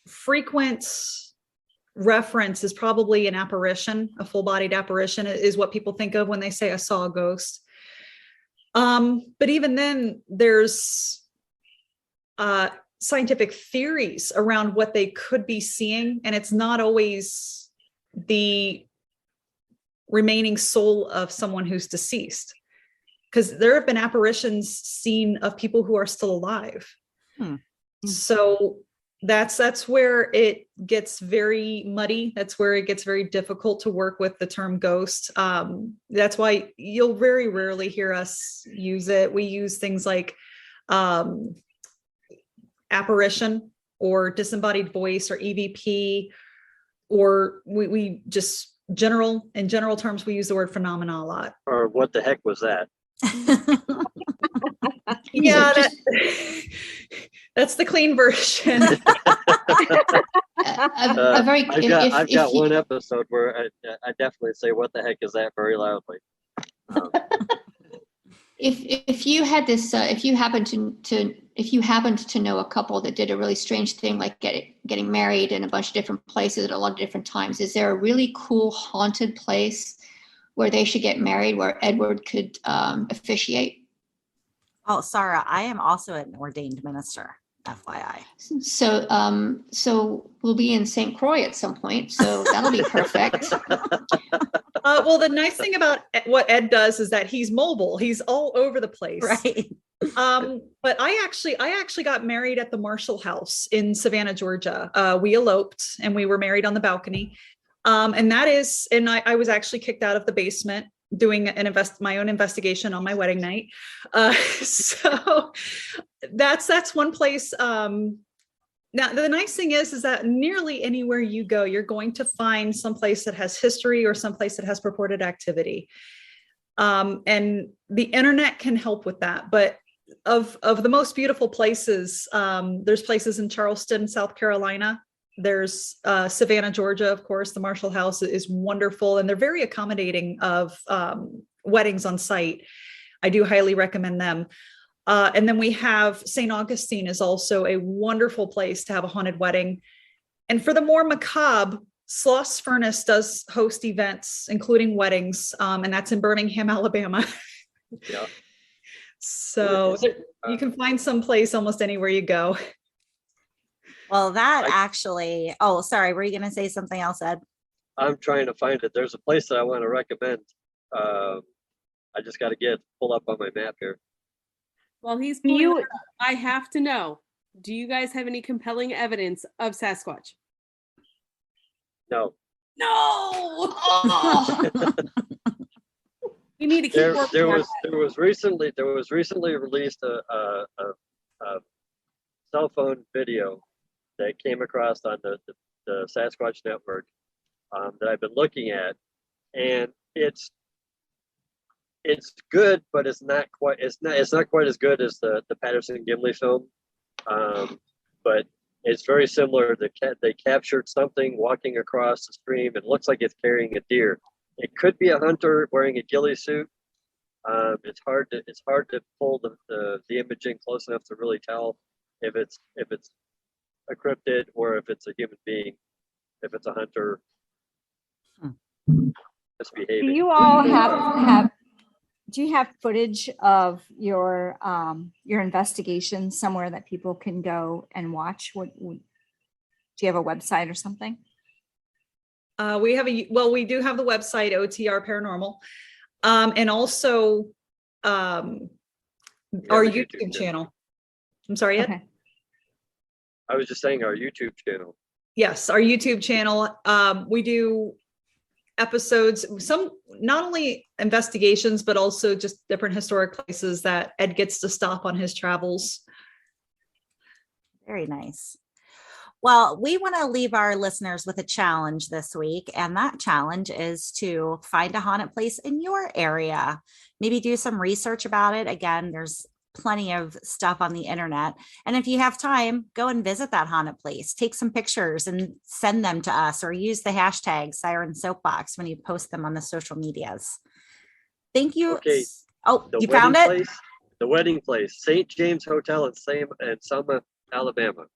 E: frequent reference is probably an apparition, a full-bodied apparition is what people think of when they say I saw a ghost. But even then, there's scientific theories around what they could be seeing, and it's not always the remaining soul of someone who's deceased, because there have been apparitions seen of people who are still alive. So that's where it gets very muddy. That's where it gets very difficult to work with the term ghost. That's why you'll very rarely hear us use it. We use things like apparition or disembodied voice or EVP, or we just in general terms, we use the word phenomena a lot.
G: Or what the heck was that?
E: Yeah, that's the clean version.
G: I've got one episode where I definitely say, what the heck is that, very loudly.
C: If you had this, if you happened to know a couple that did a really strange thing, like getting married in a bunch of different places at a lot of different times, is there a really cool haunted place where they should get married, where Edward could officiate?
A: Oh, Sarah, I am also an ordained minister, FYI.
C: So we'll be in St. Croix at some point, so that'll be perfect.
E: Well, the nice thing about what Ed does is that he's mobile. He's all over the place.
A: Right.
E: But I actually got married at the Marshall House in Savannah, Georgia. We eloped and we were married on the balcony. And I was actually kicked out of the basement doing my own investigation on my wedding night. So that's one place. Now, the nice thing is that nearly anywhere you go, you're going to find some place that has history or some place that has purported activity. And the internet can help with that. But of the most beautiful places, there's places in Charleston, South Carolina. There's Savannah, Georgia, of course. The Marshall House is wonderful, and they're very accommodating of weddings on site. I do highly recommend them. And then we have St. Augustine is also a wonderful place to have a haunted wedding. And for the more macabre, Sloss Furnace does host events, including weddings, and that's in Birmingham, Alabama.
G: Yeah.
E: So you can find some place almost anywhere you go.
A: Well, oh, sorry. Were you going to say something else, Ed?
G: I'm trying to find it. There's a place that I want to recommend. I just got to pull up on my map here.
B: While he's pulling it up, I have to know, do you guys have any compelling evidence of Sasquatch?
G: No.
B: No! Oh! We need to keep working.
G: There was recently released a cell phone video that came across on the Sasquatch network that I've been looking at, and it's good, but it's not quite as good as the Patterson Gimli film, but it's very similar. They captured something walking across the stream. It looks like it's carrying a deer. It could be a hunter wearing a ghillie suit. It's hard to pull the imaging close enough to really tell if it's a cryptid or if it's a human being, if it's a hunter
F: Do
G: misbehaving.
F: you all have do you have footage of your investigation somewhere that people can go and watch? Do you have a website or something?
E: We do have the website OTR Paranormal, and also our YouTube channel. I'm sorry.
F: Okay.
G: I was just saying our YouTube channel.
E: Yes, our YouTube channel. We do episodes, some not only investigations, but also just different historic places that Ed gets to stop on his travels.
A: Very nice. Well, we want to leave our listeners with a challenge this week, and that challenge is to find a haunted place in your area. Maybe do some research about it. Again, there's plenty of stuff on the internet. And if you have time, go and visit that haunted place. Take some pictures and send them to us, or use the hashtag Siren Soapbox when you post them on the social medias. Thank you.
G: Okay.
A: Oh, you found it?
G: The wedding place, St. James Hotel in Selma, Alabama.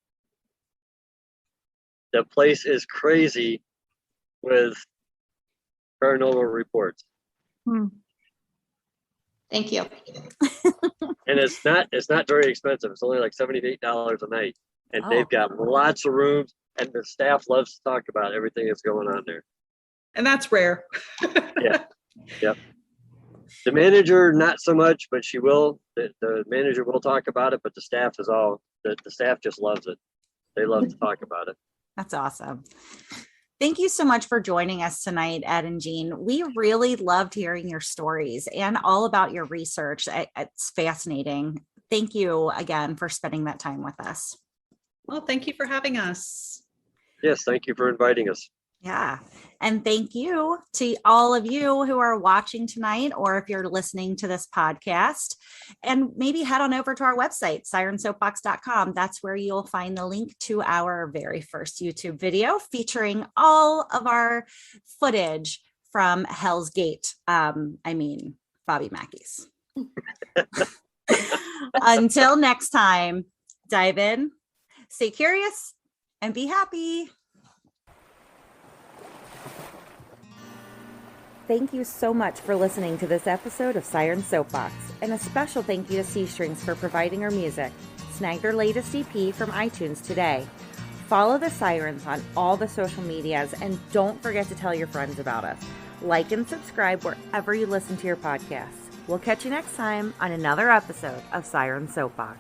G: The place is crazy with paranormal reports.
C: Thank you.
G: And it's not very expensive. It's only like $78 a night. And they've got lots of rooms, and the staff loves to talk about everything that's going on there.
E: And that's rare.
G: Yeah. Yep. The manager, not so much, but she will. The manager will talk about it, but the staff the staff just loves it. They love to talk about it.
A: That's awesome. Thank you so much for joining us tonight, Ed and Jean. We really loved hearing your stories and all about your research. It's fascinating. Thank you again for spending that time with us.
E: Well, thank you for having us.
G: Yes, thank you for inviting us.
A: Yeah. And thank you to all of you who are watching tonight, or if you're listening to this podcast, and maybe head on over to our website, sirensoapbox.com. That's where you'll find the link to our very first YouTube video featuring all of our footage from Hell's Gate. Bobby Mackey's. Until next time, dive in, stay curious, and be happy. Thank you so much for listening to this episode of Siren Soapbox, and a special thank you to C Strings for providing our music. Snag their latest EP from iTunes today. Follow the Sirens on all the social medias, and don't forget to tell your friends about us. Like and subscribe wherever you listen to your podcasts. We'll catch you next time on another episode of Siren Soapbox.